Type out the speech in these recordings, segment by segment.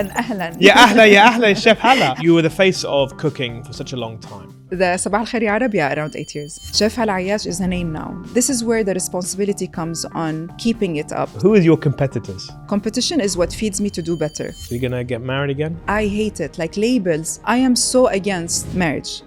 أهلا. Ya ahla, Chef Hala. You were the face of cooking for such a long time. The Sabah Al Arabiya around 8 years. Chef Hala Ayash is a name now. This is where the responsibility comes on keeping it up. Who are your competitors? Competition is what feeds me to do better. So you're gonna get married again? I hate it, like labels. I am so against marriage.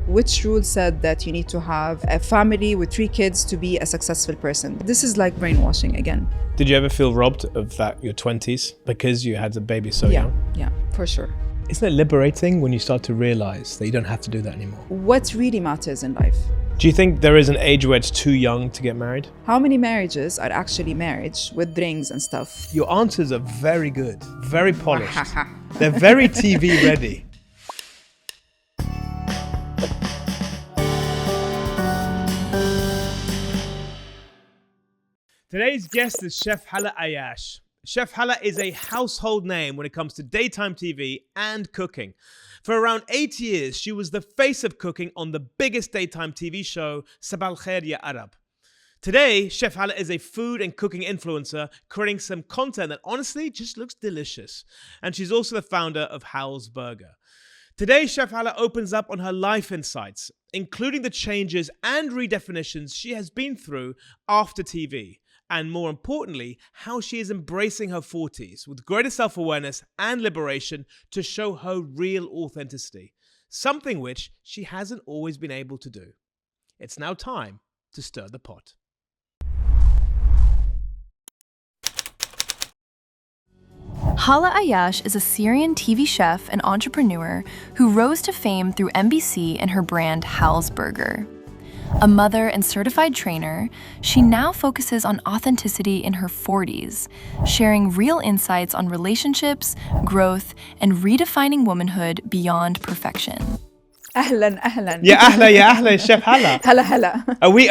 Which rule said that you need to have a family with 3 kids to be a successful person? This is like brainwashing again. Did you ever feel robbed of that, your 20s, because you had a baby so young? Yeah, for sure. Isn't it liberating when you start to realize that you don't have to do that anymore? What really matters in life? Do you think there is an age where it's too young to get married? How many marriages are actually marriage with rings and stuff? Your answers are very good, very polished. They're very TV ready. Today's guest is Chef Hala Ayash. Chef Hala is a household name when it comes to daytime TV and cooking. For around 8 years, she was the face of cooking on the biggest daytime TV show, Sabah Al Arabiya. Today, Chef Hala is a food and cooking influencer, creating some content that honestly just looks delicious. And she's also the founder of Hal's Burger. Today, Chef Hala opens up on her life insights, including the changes and redefinitions she has been through after TV. And more importantly, how she is embracing her 40s with greater self-awareness and liberation to show her real authenticity, something which she hasn't always been able to do. It's now time to stir the pot. Hala Ayash is a Syrian TV chef and entrepreneur who rose to fame through NBC and her brand Hal's Burger. A mother and certified trainer, she now focuses on authenticity in her 40s, sharing real insights on relationships, growth, and redefining womanhood beyond perfection. أهلا. Ya ahla, Chef Hala. Hala. Are we,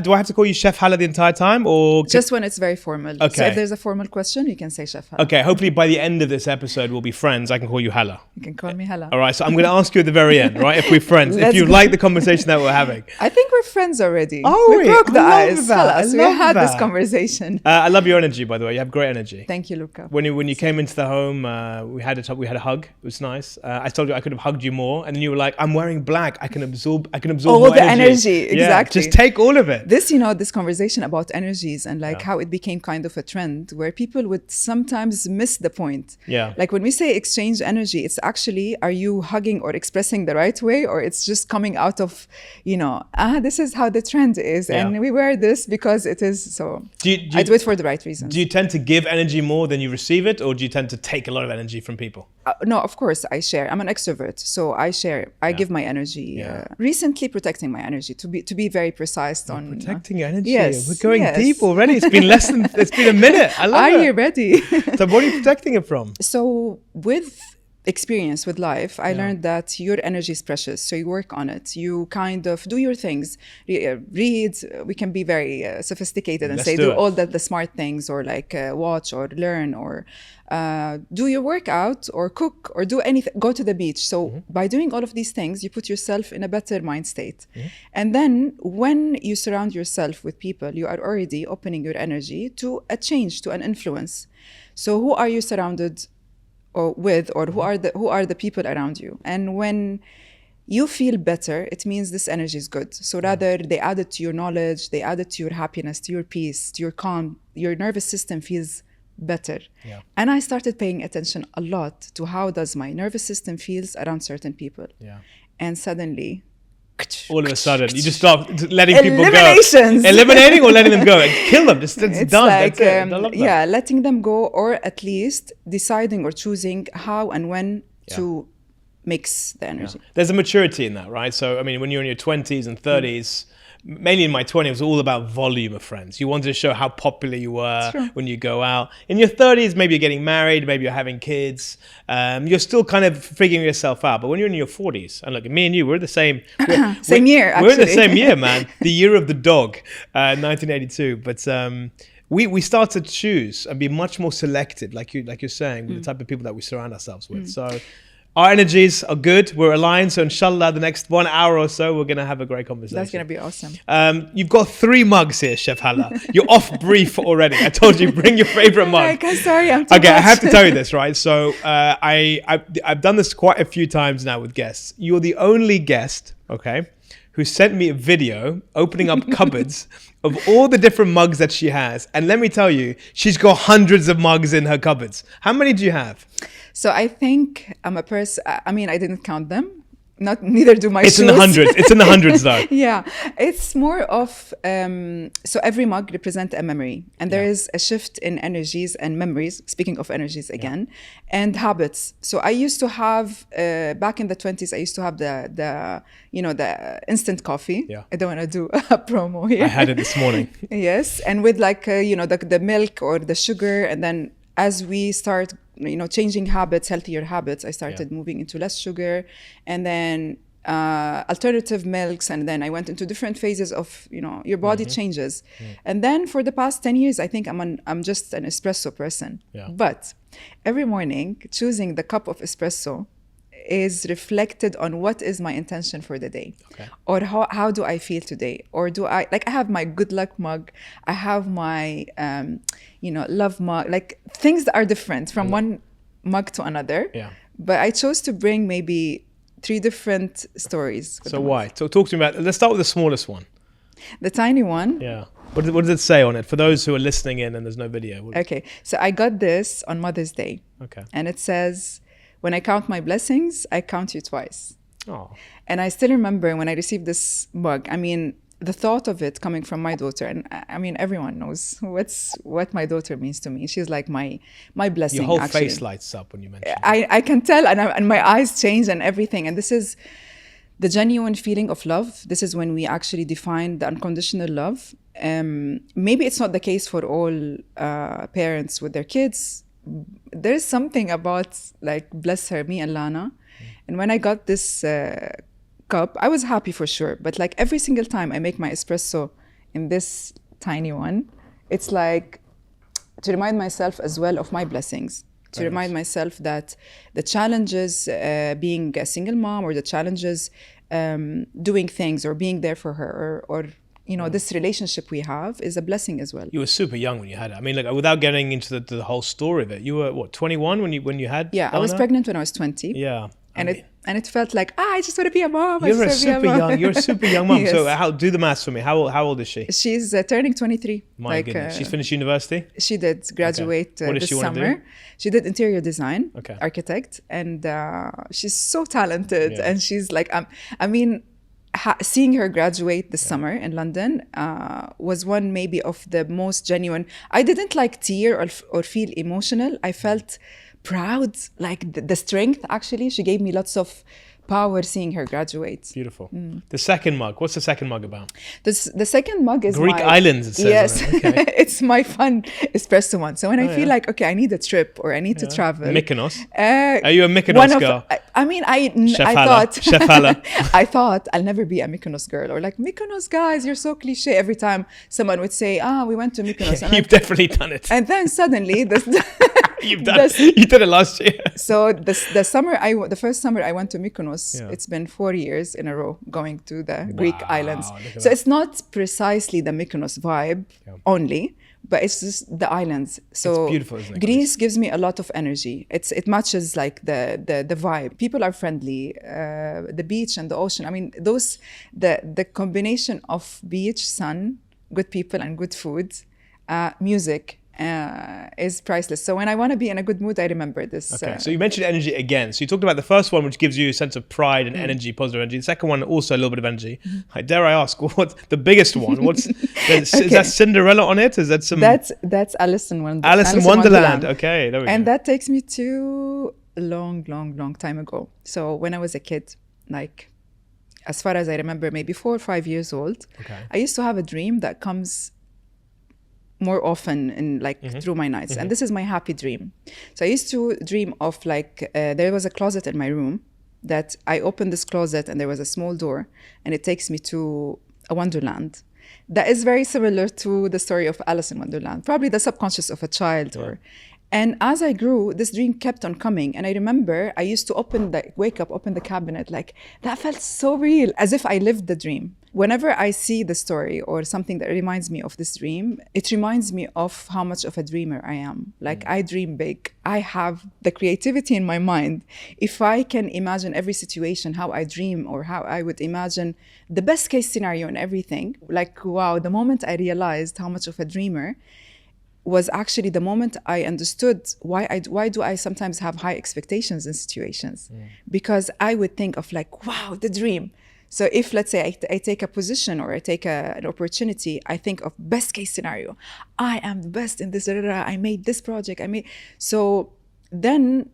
do I have to call you Chef Hala the entire time or? Just when it's very formal. Okay. So if there's a formal question, you can say Chef Hala. Okay, hopefully by the end of this episode, we'll be friends. I can call you Hala. You can call me Hala. All right, so I'm going to ask you at the very end, right? If we're friends, if you like the conversation that we're having. I think we're friends already. Oh, we broke the ice. That. We had this conversation. I love your energy, by the way. You have great energy. Thank you, Luca. When you came into the home, we had a hug. It was nice. I told you I could have hugged you more, and then you were like, "I'm wearing black. I can absorb all more the energy. Yeah, Exactly. just take all of it. This conversation about energies and how it became kind of a trend where people would sometimes miss the point. Yeah. Like when we say exchange energy, it's actually, are you hugging or expressing the right way, or it's just coming out of, this is how the trend is, and we wear this because it is so. I do it for the right reasons. Do you tend to give energy more than you receive it, or do you tend to take a lot of energy from people? No, of course I share. I'm an extrovert, so I share. I give my energy. Recently, protecting my energy to be very precise on protecting your energy. Yes, we're going deep already. It's been it's been a minute. I love it. Are you ready? So, what are you protecting it from? So, with experience with life, I learned that your energy is precious. So you work on it. You kind of do your things. Read. We can be very sophisticated and do all the smart things, or watch or learn, or do your workout or cook or do anything. Go to the beach. So by doing all of these things, you put yourself in a better mind state. And then when you surround yourself with people, you are already opening your energy to a change, to an influence. So who are you surrounded with, or who are the people around you? And when you feel better, it means this energy is good. So rather they add it to your knowledge, they add it to your happiness, to your peace, to your calm. Your nervous system feels better. And I started paying attention a lot to how does my nervous system feels around certain people. And suddenly, all of a sudden, you just start letting people go. Eliminating or letting them go. Kill them. It's done. Like, that's it. I love that. Letting them go, or at least deciding or choosing how and when to mix the energy. There's a maturity in that, right? So, I mean, when you're in your 20s and 30s, mainly in my 20s, it was all about volume of friends. You wanted to show how popular you were when you go out. In your 30s, maybe you're getting married, maybe you're having kids. You're still kind of figuring yourself out. But when you're in your 40s, and look, me and you, we're the same. Same year, actually. We're in the same year, man. The year of the dog, 1982. But we start to choose and be much more selective, like you're saying, with the type of people that we surround ourselves with. So Our energies are good. We're aligned. So inshallah, the next 1 hour or so, we're going to have a great conversation. That's going to be awesome. You've got 3 mugs here, Chef Hala. You're off brief already. I told you, bring your favorite mug. Sorry, I'm too Okay, much. I have to tell you this, right? So I've done this quite a few times now with guests. You're the only guest, okay, who sent me a video opening up cupboards of all the different mugs that she has. And let me tell you, she's got hundreds of mugs in her cupboards. How many do you have? So I think I'm a person, I mean, I didn't count them. Neither do my shoes. It's in the hundreds. It's in the hundreds though. Yeah, it's more of, so every mug represents a memory. And there is a shift in energies and memories, speaking of energies again, and habits. So I used to have, back in the 20s, I used to have the instant coffee. Yeah. I don't want to do a promo here. I had it this morning. Yes, and with like, the milk or the sugar. And then as we start changing habits, healthier habits, I started moving into less sugar, and then alternative milks, and then I went into different phases of your body changes. And then for the past 10 years, I think I'm just an espresso person. But every morning choosing the cup of espresso is reflected on what is my intention for the day, or how do I feel today, or do I have my good luck mug, I have my love mug, like things that are different from one mug to another. But I chose to bring maybe 3 different stories. So why? So talk to me about, let's start with the smallest one. The tiny one. Yeah. What does it say on it for those who are listening in and there's no video? Okay, so I got this on Mother's Day. Okay. And it says, "When I count my blessings, I count you twice." Oh. And I still remember when I received this mug, I mean, the thought of it coming from my daughter, and I mean, everyone knows what my daughter means to me. She's like my blessing. Your whole actually. face lights up when you mention it. I can tell, and my eyes change and everything. And this is the genuine feeling of love. This is when we actually define the unconditional love. Maybe it's not the case for all parents with their kids. There's something about, like, bless her, me and Lana. And when I got this cup, I was happy for sure. But like every single time I make my espresso in this tiny one, it's like to remind myself as well of my blessings. To remind myself that the challenges being a single mom, or the challenges doing things or being there for her, or this relationship we have is a blessing as well. You were super young when you had it. I mean, like, without getting into the whole story of it, you were what, 21 when you had? Yeah, Lana? I was pregnant when I was 20. Yeah. And it felt like, I just want to be a mom. You're a super young mom. Yes. So do the maths for me. How old is she? She's turning 23. My goodness. She's finished university? She did graduate What does this she want to summer. do? She did interior design, Okay. architect, and she's so talented. Yeah. And she's like, seeing her graduate this summer in London was one maybe of the most genuine. I didn't like tear or feel emotional. I felt proud, like the strength. Actually, she gave me lots of power seeing her graduate. Beautiful. The second mug. What's the second mug about? The second mug is Greek islands, it says. Yes, On it. Okay. it's my fun espresso one. So when I feel like, okay, I need a trip or I need to travel. Mykonos. Are you a Mykonos girl? Chef I Hala. thought, Chef Hala. I thought I'll never be a Mykonos girl, or like, Mykonos guys, you're so cliche. Every time someone would say, we went to Mykonos. And You've definitely done it. And then suddenly this. You did it last year. So the first summer I went to Mykonos, it's been 4 years in a row going to the Greek islands. So it's not precisely the Mykonos vibe only, but it's just the islands. So it's beautiful, isn't it? Greece gives me a lot of energy. It matches like the vibe. People are friendly. The beach and the ocean. I mean, the combination of beach, sun, good people and good food, music, is priceless. So when I want to be in a good mood, I remember this. Okay, so you mentioned energy again. So you talked about the first one, which gives you a sense of pride and energy, positive energy. The second one, also a little bit of energy. Dare I ask, what's the biggest one? Is that Cinderella on it? Is that some? That's Alice in Wonderland. Alice in Wonderland. Okay, there we go. And that takes me to a long time ago. So when I was a kid, like, as far as I remember, maybe 4 or 5 years old, I used to have a dream that comes more often in through my nights. And this is my happy dream. So I used to dream of there was a closet in my room that I opened this closet and there was a small door and it takes me to a wonderland. That is very similar to the story of Alice in Wonderland, probably the subconscious of a child And as I grew, this dream kept on coming. And I remember I used to wake up, open the cabinet, like that felt so real, as if I lived the dream. Whenever I see the story or something that reminds me of this dream, it reminds me of how much of a dreamer I am. Like I dream big. I have the creativity in my mind. If I can imagine every situation, how I dream, or how I would imagine the best case scenario and everything, like, wow, the moment I realized how much of a dreamer was actually the moment I understood why do I sometimes have high expectations in situations? Because I would think of like, wow, the dream. So if, let's say, I take a position or I take an opportunity, I think of best case scenario. I am the best in this, I made this project, So then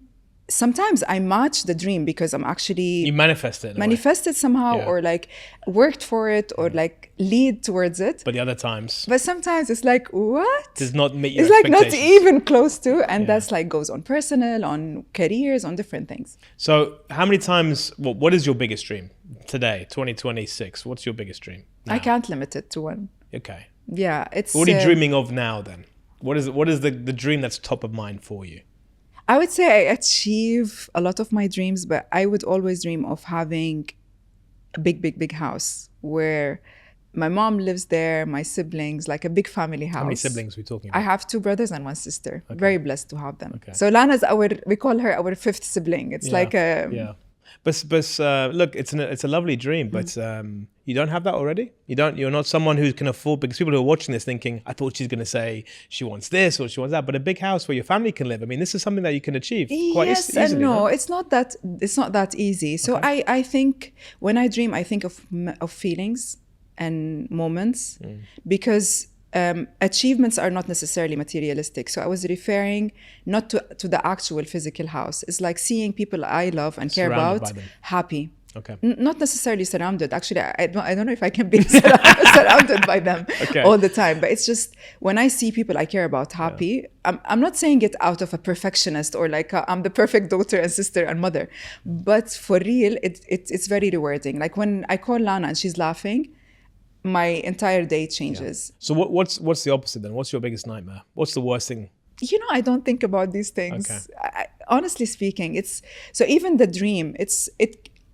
sometimes I match the dream because I'm actually... You manifest it. Somehow, or like worked for it, or like lead towards it. But the other times... But sometimes it's like, what? Does not meet your It's like expectations. not even close to. And that's like goes on personal, on careers, on different things. So how many times... what is your biggest dream today, 2026? What's your biggest dream now? I can't limit it to one. Okay. Yeah, it's... What are you dreaming of now then? What is the dream that's top of mind for you? I would say I achieve a lot of my dreams, but I would always dream of having a big house where my mom lives there, my siblings, like a big family house. How many siblings are we talking about? I have 2 brothers and 1 sister. Okay. Very blessed to have them. Okay. So Lana's we call her our 5th sibling. It's like a... Yeah. But look, it's a lovely dream, but you don't have that already? You're not someone who can afford, because people who are watching this thinking, I thought she's going to say she wants this or she wants that, but a big house where your family can live. I mean, this is something that you can achieve quite easily. Yes and no, huh? it's not that easy. So Okay. I think when I dream, I think of feelings and moments, because achievements are not necessarily materialistic. So I was referring not to the actual physical house. It's like seeing people I love and care Surrounded about by them. happy. Okay. Not necessarily surrounded. Actually, I don't know if I can be surrounded by them all the time. But it's just when I see people I care about happy, I'm not saying it out of a perfectionist or like I'm the perfect daughter and sister and mother. But for real, it's very rewarding. Like when I call Lana and she's laughing, my entire day changes. So what's the opposite then? What's your biggest nightmare? What's the worst thing? I don't think about these things. Okay. Honestly speaking, so even the dream,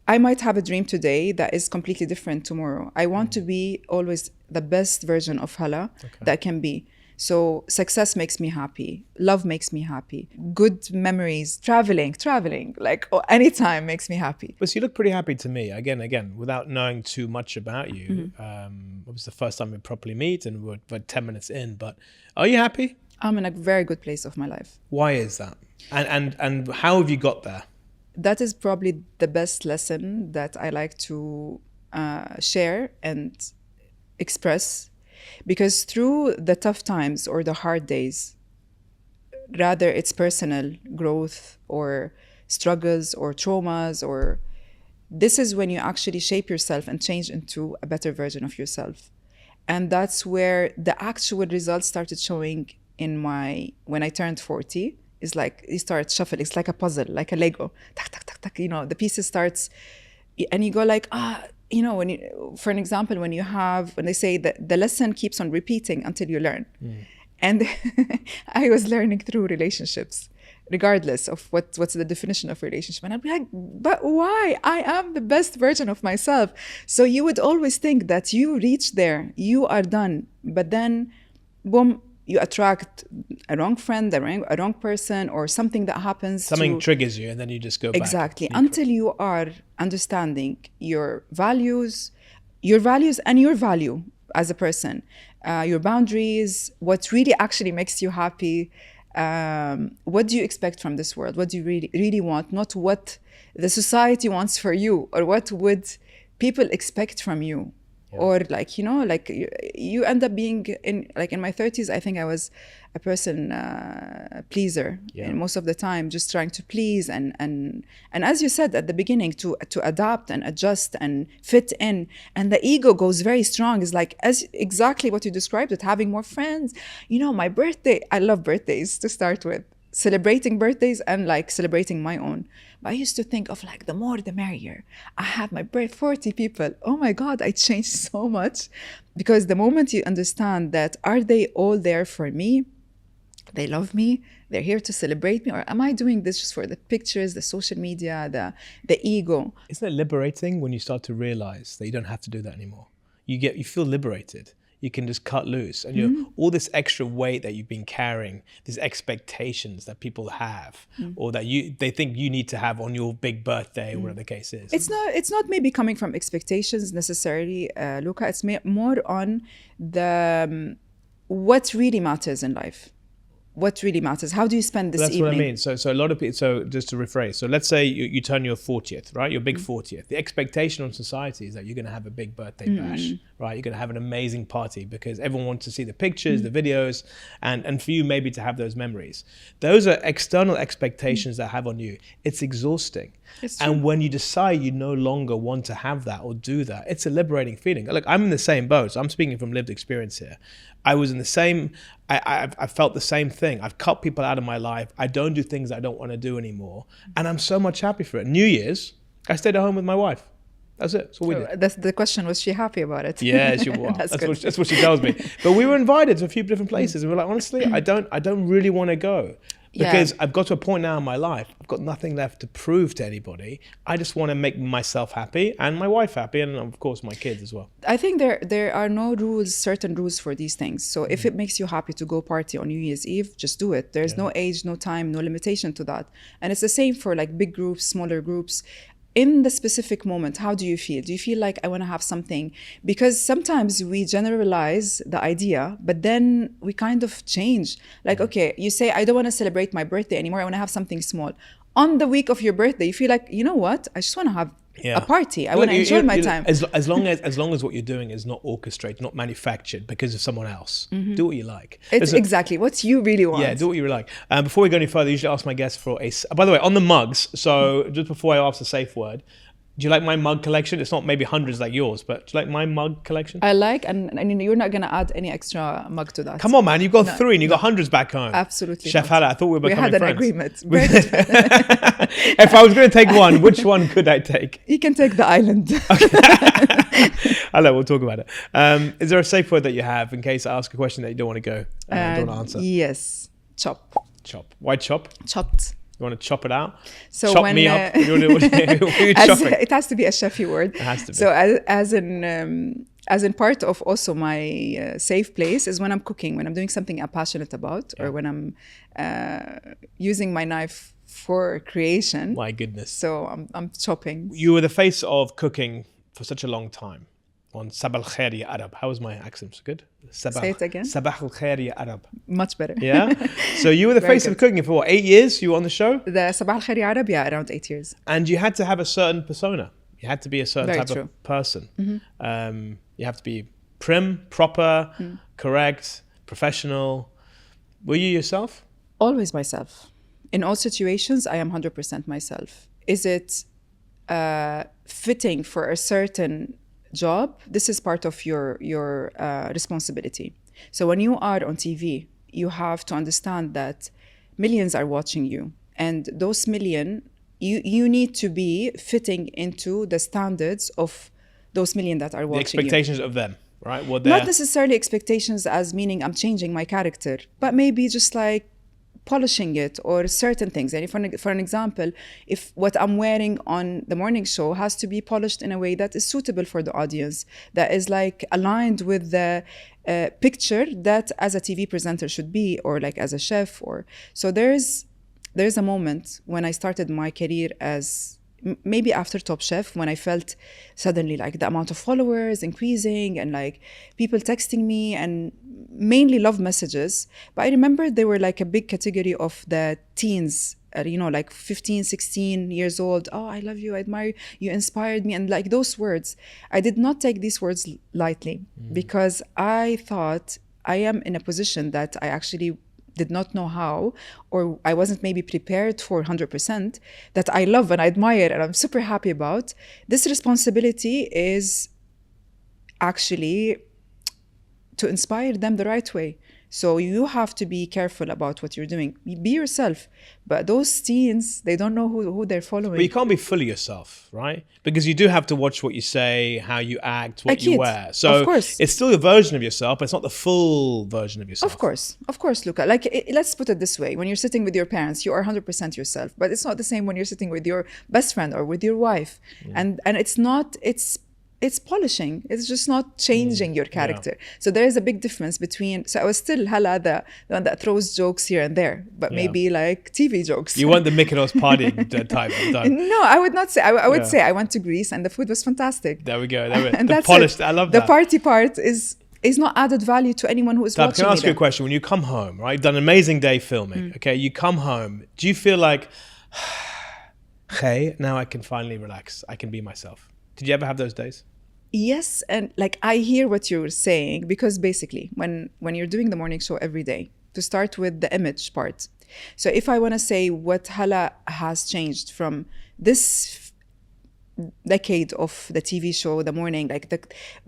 I might have a dream today that is completely different tomorrow. I want to be always the best version of Hala that can be. So success makes me happy. Love makes me happy. Good memories, traveling, like anytime makes me happy. But you look pretty happy to me. Again, without knowing too much about you. It was the first time we properly meet and we're 10 minutes in, but are you happy? I'm in a very good place of my life. Why is that? And how have you got there? That is probably the best lesson that I like to share and express, because through the tough times or the hard days, rather it's personal growth or struggles or traumas, or this is when you actually shape yourself and change into a better version of yourself. And that's where the actual results started showing when I turned 40. It's like you start shuffling. It's like a puzzle, like a Lego. Tak, tak, tak, tak. The pieces starts, and you go like, for an example, when they say that the lesson keeps on repeating until you learn. And I was learning through relationships, regardless of what's the definition of relationship. And I'd be like, but why? I am the best version of myself. So you would always think that you reach there, you are done. But then, boom, you attract a wrong friend, a wrong person, or something that happens. Something triggers you, and then you just go back. Exactly. Until you are understanding your values and your value as a person, your boundaries, what really actually makes you happy. What do you expect from this world? What do you really want? Not what the society wants for you, or what would people expect from you. Or you end up being in my 30s, I think I was a person pleaser and most of the time, just trying to please and as you said at the beginning, to adapt and adjust and fit in, and the ego goes very strong. It's like as exactly what you described it, having more friends. My birthday, I love birthdays to start with, celebrating birthdays and celebrating my own. But I used to think of the more the merrier. I had my birthday, 40 people. Oh my God, I changed so much. Because the moment you understand that, are they all there for me? they love me, they're here to celebrate me, or am I doing this just for the pictures, the social media, the ego? Isn't it liberating when you start to realize that you don't have to do that anymore? You feel liberated. You can just cut loose, and all this extra weight that you've been carrying, these expectations that people have, or that they think you need to have on your big birthday, or whatever the case is. It's not maybe coming from expectations necessarily, Luca. It's more on the what really matters in life. What really matters? How do you spend this That's evening? what I mean. So a lot of people, so just to rephrase, so let's say you turn your 40th, right? Your big 40th. The expectation on society is that you're going to have a big birthday bash, right? You're going to have an amazing party because everyone wants to see the pictures, the videos, and for you maybe to have those memories. Those are external expectations that have on you. It's exhausting. And when you decide you no longer want to have that or do that, it's a liberating feeling. Look, I'm in the same boat. So I'm speaking from lived experience here. I was in the same, I felt the same thing. I've cut people out of my life. I don't do things I don't want to do anymore. And I'm so much happy for it. New Year's, I stayed at home with my wife. That's it. That's what we did. That's the question. Was she happy about it? Yeah, she was. That's what she tells me. But we were invited to a few different places. And we're like, honestly, I don't really want to go. Because I've got to a point now in my life, I've got nothing left to prove to anybody. I just want to make myself happy and my wife happy, and of course my kids as well. I think there are no rules, certain rules for these things. So if it makes you happy to go party on New Year's Eve, just do it. There's no age, no time, no limitation to that. And it's the same for like big groups, smaller groups. In the specific moment, how do you feel? Do you feel like I want to have something? Because sometimes we generalize the idea, but then we kind of change. Like, okay, you say, I don't want to celebrate my birthday anymore. I want to have something small. On the week of your birthday, you feel like, you know what? I just want to have a party. I want to enjoy my time. As long as what you're doing is not orchestrated, not manufactured because of someone else. Do what you like. It's exactly what you really want. Yeah, do what you really like. Before we go any further, I usually ask my guests for by the way, on the mugs, so just before I ask the safe word, do you like my mug collection? It's not maybe hundreds like yours, but do you like my mug collection? I like, and you're not going to add any extra mug to that. Come on, man. You've got three and you've got hundreds back home. Absolutely. Chef Hala, I thought we were becoming friends. We had an agreement. If I was going to take one, which one could I take? You can take the island. Hala, we'll talk about it. Is there a safe word that you have in case I ask a question that you don't want to go, don't want to answer? Yes. Chop. Chop. Why chop? Chopped. You want to chop it out? So chop me up? What are you chopping? It has to be a chefy word. It has to be. So as in part of also my safe place is when I'm cooking, when I'm doing something I'm passionate about, or when I'm using my knife for creation. My goodness. So I'm chopping. You were the face of cooking for such a long time. On Sabah Al Arabiya Arab. How was my accent? Good? Say it again. Sabah Al Arabiya Arab. Much better. Yeah? So you were the face of cooking for what, 8 years? You were on the show? The Sabah Al Arabiya around 8 years. And you had to have a certain persona. You had to be a certain type of person. You have to be prim, proper, correct, professional. Were you yourself? Always myself. In all situations, I am 100% myself. Is it fitting for a certain job? This is part of your responsibility. So when you are on TV, you have to understand that millions are watching you, and those million, you need to be fitting into the standards of those million that are watching you. The expectations of them, right? Not necessarily expectations as meaning I'm changing my character, but maybe just like polishing it or certain things. And for an example, if what I'm wearing on the morning show has to be polished in a way that is suitable for the audience, that is like aligned with the picture that as a TV presenter should be, or like as a chef, or so there's a moment when I started my career as maybe after Top Chef, when I felt suddenly like the amount of followers increasing and like people texting me and mainly love messages. But I remember they were like a big category of the teens, like 15, 16 years old. Oh, I love you, I admire you, you inspired me. And like those words, I did not take these words lightly because I thought I am in a position that I actually did not know how, or I wasn't maybe prepared for 100%, that I love and I admire and I'm super happy about. This responsibility is actually to inspire them the right way. So you have to be careful about what you're doing. Be yourself. But those teens, they don't know who they're following. But you can't be fully yourself, right? Because you do have to watch what you say, how you act, what you wear. So of course. It's still a version of yourself, but it's not the full version of yourself. Of course, Luca. Like, let's put it this way. When you're sitting with your parents, you are 100% yourself. But it's not the same when you're sitting with your best friend or with your wife. And it's polishing. It's just not changing your character. So there is a big difference between. So I was still Hala, the one that throws jokes here and there, but maybe like TV jokes. You want the Mykonos party type of time. No, I would not say. I would say I went to Greece and the food was fantastic. There we go. And that's polished. it. I love that. The party part is not added value to anyone who is watching. Can I ask you a question? When you come home, right? You've done an amazing day filming. Okay, you come home. Do you feel like, hey, now I can finally relax. I can be myself. Did you ever have those days? Yes, and like I hear what you're saying, because basically when you're doing the morning show every day, to start with the image part. So if I want to say what Hala has changed from this decade of the TV show, the morning,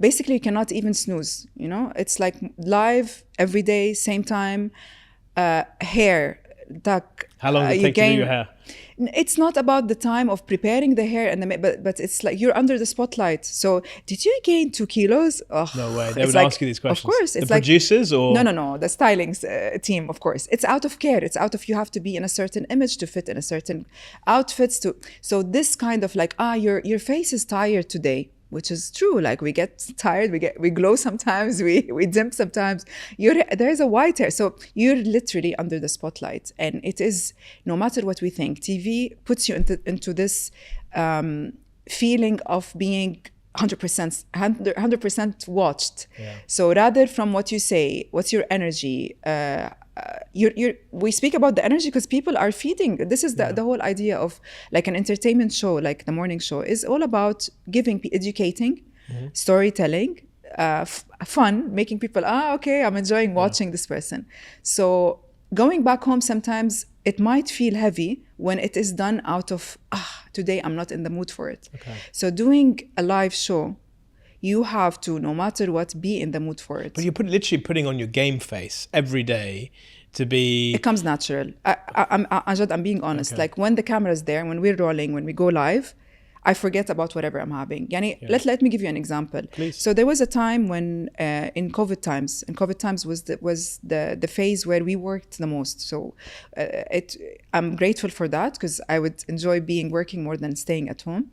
basically you cannot even snooze, you know? It's like live every day, same time, hair, duck. How long does it take to do your hair? It's not about the time of preparing the hair but it's like you're under the spotlight. So did you gain 2 kilos? Oh, no way. They would ask you these questions. Of course. It's the producers or? No. The styling team, of course. It's out of care. It's out of, you have to be in a certain image to fit in a certain outfits so this kind of like, your face is tired today. Which is true. Like we get tired, we glow sometimes, we dim sometimes. There's a white hair. So you're literally under the spotlight. And it is, no matter what we think, TV puts you into this feeling of being 100% watched. Yeah. So rather from what you say, what's your energy, we speak about the energy because people are feeding. This is the whole idea of like an entertainment show, like the morning show is all about educating, storytelling, fun, making people, okay, I'm enjoying watching this person. So going back home, sometimes it might feel heavy when it is done out of, today I'm not in the mood for it. Okay. So doing a live show, you have to, no matter what, be in the mood for it. But you're literally putting on your game face every day to be... It comes natural. I'm being honest. Okay. Like when the camera is there, when we're rolling, when we go live, I forget about whatever I'm having. Let me give you an example. Please. So there was a time when in COVID times was the phase where we worked the most. So I'm grateful for that because I would enjoy working more than staying at home.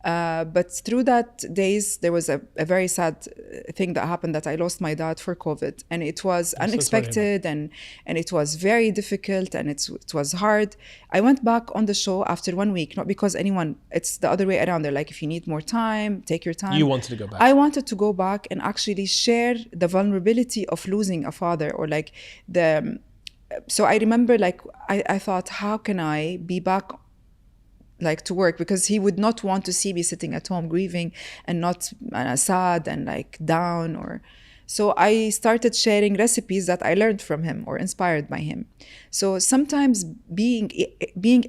But through that days, there was a very sad thing that happened, that I lost my dad for COVID, and it was unexpected and it was very difficult and it was hard. I went back on the show after 1 week, not because it's the other way around. They're like, if you need more time, take your time. You wanted to go back. I wanted to go back and actually share the vulnerability of losing a father, or like so I remember like, I thought, how can I be back like to work, because he would not want to see me sitting at home grieving and not sad and like down. Or so I started sharing recipes that I learned from him or inspired by him. So sometimes being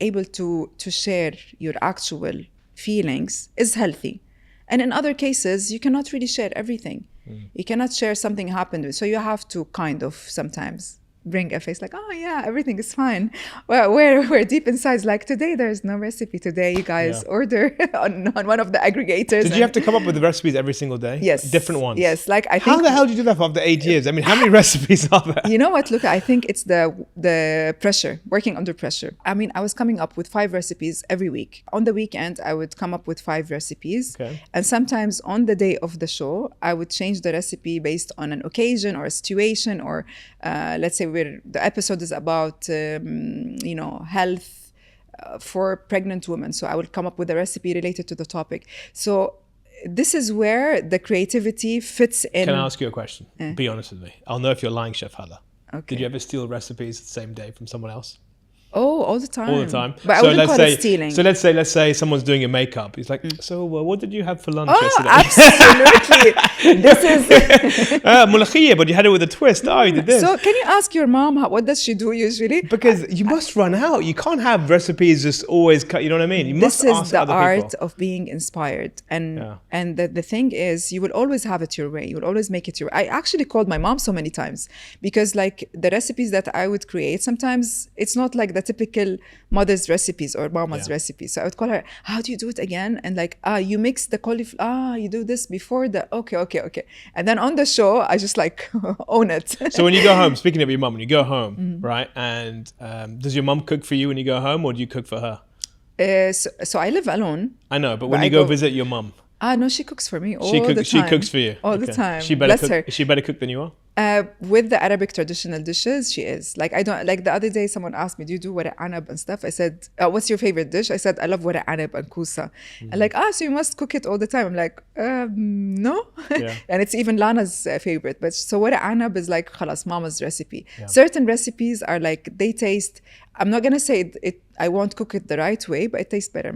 able to share your actual feelings is healthy, and in other cases you cannot really share everything. You cannot share something happened, so you have to kind of sometimes bring a face like, oh yeah, everything is fine. Well, we're deep inside, like, today there's no recipe. Today you guys order on one of the aggregators. Did you have to come up with the recipes every single day? Yes. Different ones? Yes. Like I think. How the hell did you do that after 8 years? I mean, how many recipes are there? You know what, Luca? I think it's the pressure, working under pressure. I mean, I was coming up with 5 recipes every week. On the weekend, I would come up with 5 recipes. Okay. And sometimes on the day of the show, I would change the recipe based on an occasion or a situation, or let's say the episode is about health for pregnant women, so I will come up with a recipe related to the topic. So this is where the creativity fits in. Can I ask you a question? Be honest with me. I'll know if you're lying, Chef Hala. Okay. Did you ever steal recipes the same day from someone else? Oh, all the time. All the time. But I wouldn't call it stealing. So let's say someone's doing your makeup. He's like, so what did you have for lunch Oh, yesterday? absolutely. This is... Mulakhiyya, but you had it with a twist. Oh, you did this. So can you ask your mom, what does she do usually? Because you must run out. You can't have recipes just always cut. You know what I mean? You must This ask is the other art people. of being inspired. And the thing is, you will always have it your way. You will always make it your way. I actually called my mom so many times because like the recipes that I would create, sometimes it's not like the typical mother's recipes or mama's recipes. So I would call her, how do you do it again? And like, you mix the cauliflower, you do this before the, okay. And then on the show, I just like own it. So when you go home, speaking of your mum, when you go home, right? And does your mum cook for you when you go home or do you cook for her? So I live alone. I know, but when you go visit your mum? No, she cooks for me all the time. She cooks for you? All the time. Bless her. Is she better cook than you are? With the Arabic traditional dishes, she is. Like, I don't, like the other day someone asked me, do you do waraq anab and stuff? I said, what's your favorite dish? I said, I love waraq anab and kusa. And like, so you must cook it all the time. I'm like, no. Yeah. And it's even Lana's favorite. But so waraq anab is like, khalas, mama's recipe. Yeah. Certain recipes are like, they taste, I'm not going to say I won't cook it the right way, but it tastes better.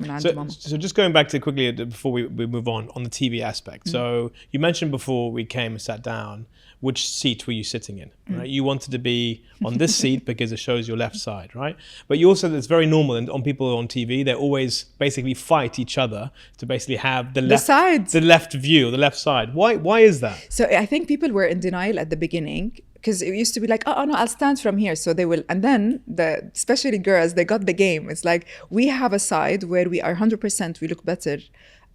So just going back to quickly before we move on the TV aspect. So you mentioned before we came and sat down, which seat were you sitting in, right? You wanted to be on this seat because it shows your left side, right? But you also, it's very normal and on people on TV, they always basically fight each other to basically have the left view, the left side. Why is that? So I think people were in denial at the beginning because it used to be like, oh no, I'll stand from here. So they will, and then especially girls, they got the game. It's like, we have a side where we are 100%, we look better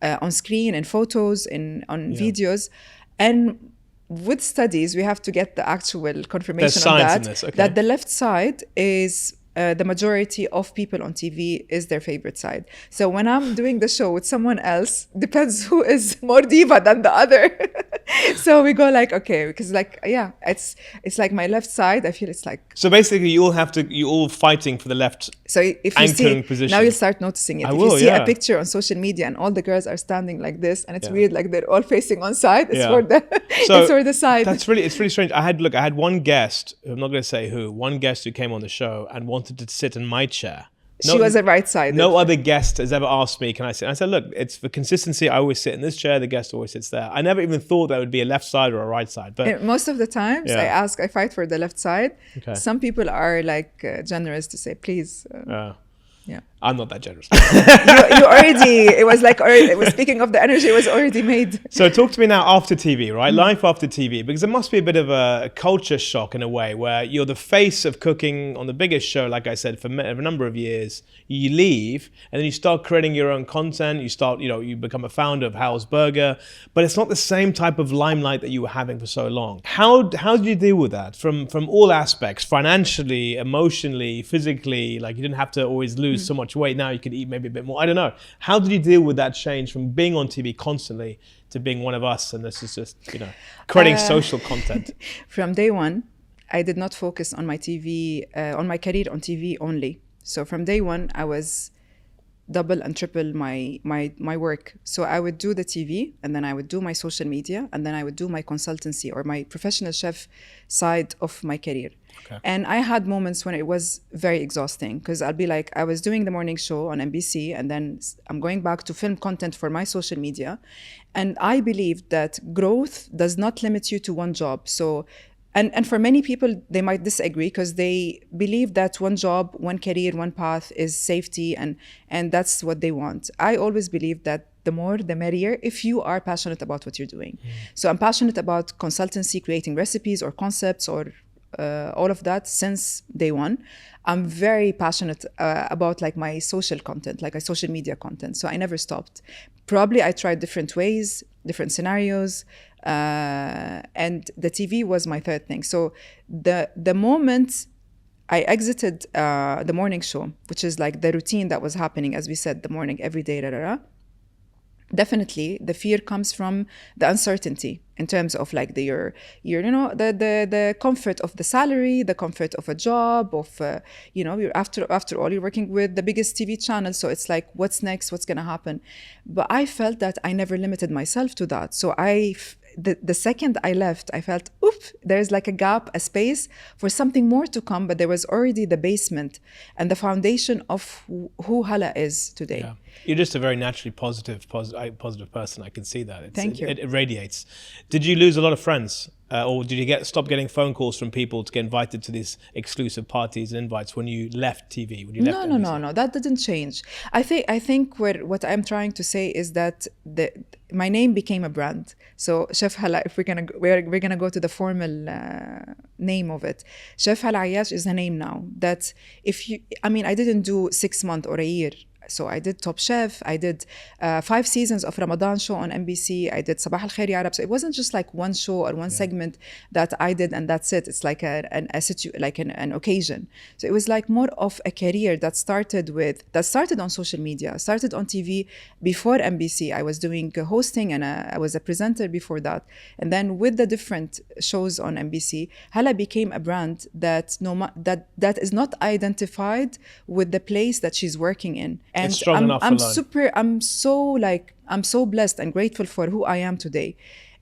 on screen, in photos, on videos. And with studies, we have to get the actual confirmation of that, that the left side is the majority of people on TV is their favorite side. So when I'm doing the show with someone else, depends who is more diva than the other. So we go like, okay, because like, it's like my left side, I feel it's like. So basically you're all fighting for the left if you see, position. now you'll start noticing it. If you see a picture on social media and all the girls are standing like this and it's weird, like they're all facing one side, it's for the side. It's really strange. I had one guest, I'm not going to say who, one guest who came on the show and wanted to sit in my chair. She was a right side. No other guest has ever asked me, can I sit? And I said, look, it's for consistency. I always sit in this chair. The guest always sits there. I never even thought that would be a left side or a right side. But most of the times I fight for the left side. Okay. Some people are like generous to say, please. Yeah. I'm not that generous. you already, it was speaking of the energy, it was already made. So talk to me now after TV, right? Life after TV, because there must be a bit of a culture shock in a way where you're the face of cooking on the biggest show, like I said, for a number of years. You leave and then you start creating your own content. You become a founder of Hal's Burger, but it's not the same type of limelight that you were having for so long. How did you deal with that from all aspects, financially, emotionally, physically? Like you didn't have to always lose so much weight. Now you could eat maybe a bit more. I don't know. How did you deal with that change from being on TV constantly to being one of us? And this is just, creating social content. From day one, I did not focus on my TV, on my career on TV only. So from day one, I was double and triple my work. So I would do the TV and then I would do my social media and then I would do my consultancy or my professional chef side of my career. Okay. And I had moments when it was very exhausting because I'll be like, I was doing the morning show on NBC and then I'm going back to film content for my social media. And I believe that growth does not limit you to one job. So and for many people, they might disagree because they believe that one job, one career, one path is safety and that's what they want. I always believe that the more, the merrier if you are passionate about what you're doing. So I'm passionate about consultancy, creating recipes or concepts or all of that since day one. I'm very passionate about like my social content, like my social media content. So I never stopped. Probably I tried different ways, different scenarios, and the TV was my third thing. So the moment I exited the morning show, which is like the routine that was happening, as we said, the morning, every day, definitely the fear comes from the uncertainty in terms of like the comfort of the salary, the comfort of a job, of you're after all you're working with the biggest TV channel, so it's like what's next, what's gonna happen. But I felt that I never limited myself to that. So the second I left, I felt, there's like a gap, a space for something more to come, but there was already the basement and the foundation of who Hala is today. Yeah. You're just a very naturally positive person. I can see that. Thank you. It radiates. Did you lose a lot of friends? Or did you stop getting phone calls from people to get invited to these exclusive parties and invites when you left TV? When you left No. That didn't change. I think what I'm trying to say is that my name became a brand. So Chef Hala, if we're gonna go to the formal name of it, Chef Hala Ayash is a name now. That I didn't do 6 months or a year. So I did Top Chef, I did 5 seasons of Ramadan show on NBC, I did Sabah Al Arabiya. So it wasn't just like one show or one segment that I did and that's it. It's like an occasion. So it was like more of a career that started on social media, started on TV before NBC. I was doing hosting and I was a presenter before that. And then with the different shows on NBC, Hala became a brand that is not identified with the place that she's working in. And it's strong enough alone. I'm so blessed and grateful for who I am today.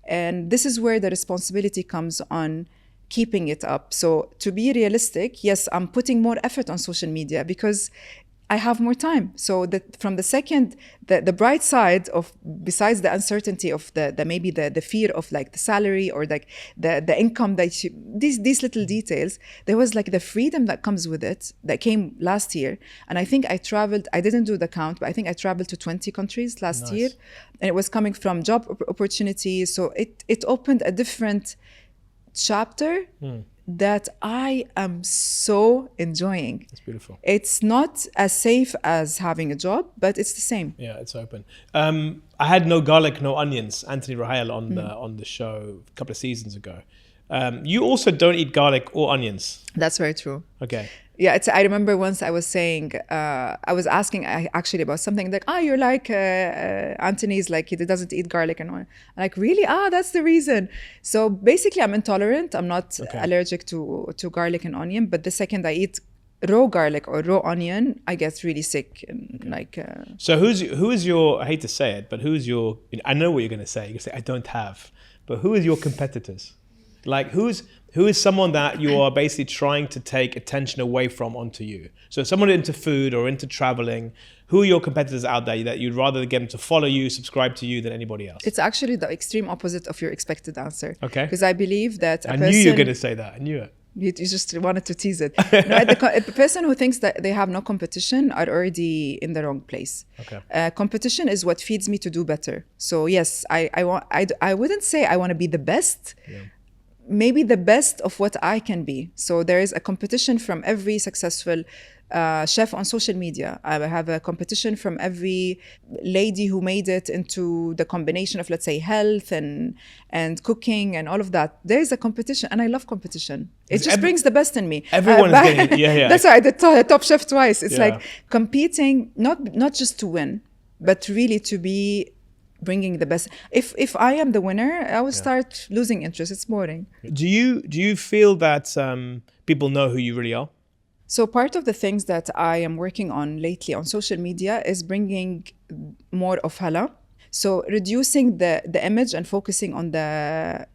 And this is where the responsibility comes on keeping it up. So to be realistic, yes, I'm putting more effort on social media because I have more time. So that from the second, the bright side of, besides the uncertainty of the fear of like the salary or like the income that these little details, there was like the freedom that comes with it that came last year. And I think I didn't do the count, but I think I traveled to 20 countries last year. And it was coming from job opportunities. So it opened a different chapter that I am so enjoying. It's beautiful. It's not as safe as having a job, but it's the same. Yeah, it's open. I had No Garlic, No Onions, Anthony Rahel on the show a couple of seasons ago. You also don't eat garlic or onions. That's very true. Okay. Yeah, I remember once I was saying, I was asking actually about something like, you're like Anthony's, like he doesn't eat garlic and onion. I'm like, really? That's the reason. So basically I'm intolerant. I'm not allergic to garlic and onion, but the second I eat raw garlic or raw onion, I get really sick. And So who is your, I hate to say it, but who's your, I know what you're going to say. You're going to say, I don't have, but who is your competitors? Like who is someone that you are basically trying to take attention away from onto you? So someone into food or into traveling, who are your competitors out there that you'd rather get them to follow you, subscribe to you than anybody else? It's actually the extreme opposite of your expected answer. Okay. Because I believe that I knew you were going to say that. I knew it. You just wanted to tease it. No, the person who thinks that they have no competition are already in the wrong place. Okay. Competition is what feeds me to do better. So yes, I wouldn't say I want to be the best. Yeah. Maybe the best of what I can be. So there is a competition from every successful chef on social media. I have a competition from every lady who made it into the combination of, let's say, health and cooking and all of that. There is a competition, and I love competition. It just brings the best in me. Everyone is getting, yeah. That's why I did Top Chef twice. It's like competing, not just to win, but really to be bringing the best. If I am the winner, I will start losing interest. It's boring. Do you feel that people know who you really are? So part of the things that I am working on lately on social media is bringing more of Hala. So reducing the image and focusing on the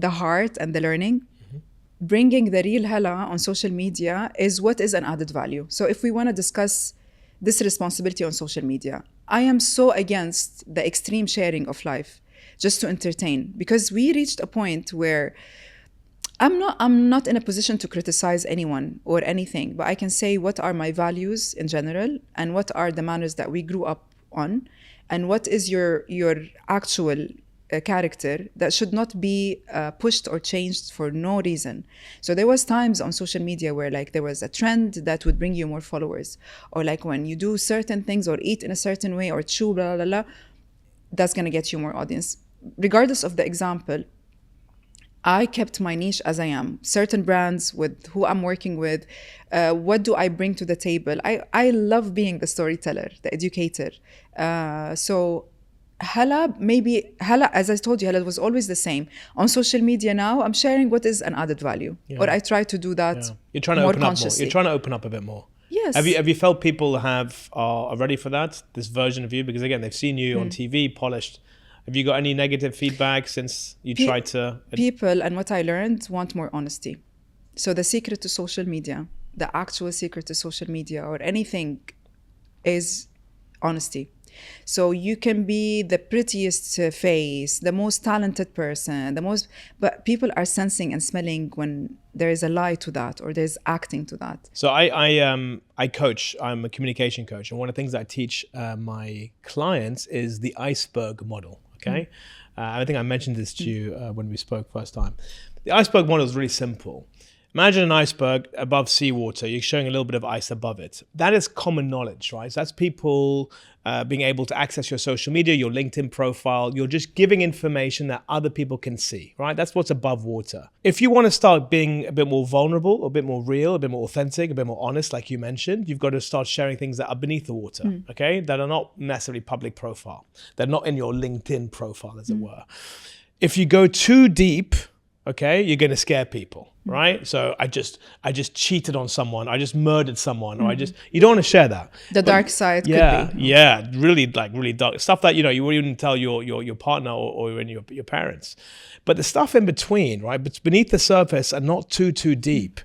heart and the learning. Mm-hmm. Bringing the real Hala on social media is what is an added value. So if we want to discuss this responsibility on social media, I am so against the extreme sharing of life just to entertain, because we reached a point where I'm not in a position to criticize anyone or anything, but I can say what are my values in general and what are the manners that we grew up on and what is your actual character that should not be pushed or changed for no reason. So there was times on social media where like there was a trend that would bring you more followers, or like when you do certain things or eat in a certain way or chew blah blah blah, that's going to get you more audience. Regardless of the example, I kept my niche as I am. Certain brands with who I'm working with, what do I bring to the table? I love being the storyteller, the educator. So Hala, as I told you, Hala was always the same. On social media now, I'm sharing what is an added value. Yeah. Or I try to do that You're trying to more open up more. consciously. You're trying to open up a bit more. Yes. Have you felt people are ready for that, this version of you? Because again, they've seen you on TV, polished, Have you got any negative feedback since you tried to? People, and what I learned, want more honesty. So the secret to social media, the actual secret to social media or anything, is honesty. So you can be the prettiest face, the most talented person, but people are sensing and smelling when there is a lie to that or there's acting to that. So I coach. I'm a communication coach, and one of the things I teach my clients is the iceberg model. Okay, I think I mentioned this to you when we spoke first time. The iceberg model is really simple. Imagine an iceberg above seawater. You're showing a little bit of ice above it. That is common knowledge, right? So that's people being able to access your social media, your LinkedIn profile. You're just giving information that other people can see, right? That's what's above water. If you want to start being a bit more vulnerable, a bit more real, a bit more authentic, a bit more honest, like you mentioned, you've got to start sharing things that are beneath the water, okay? That are not necessarily public profile. They're not in your LinkedIn profile, as it were. If you go too deep, okay, you're going to scare people, right? So I just cheated on someone, I just murdered someone, or you don't want to share that. Dark side could be. Yeah, really dark stuff that, you wouldn't tell your partner or even your parents. But the stuff in between, right, but beneath the surface and not too deep,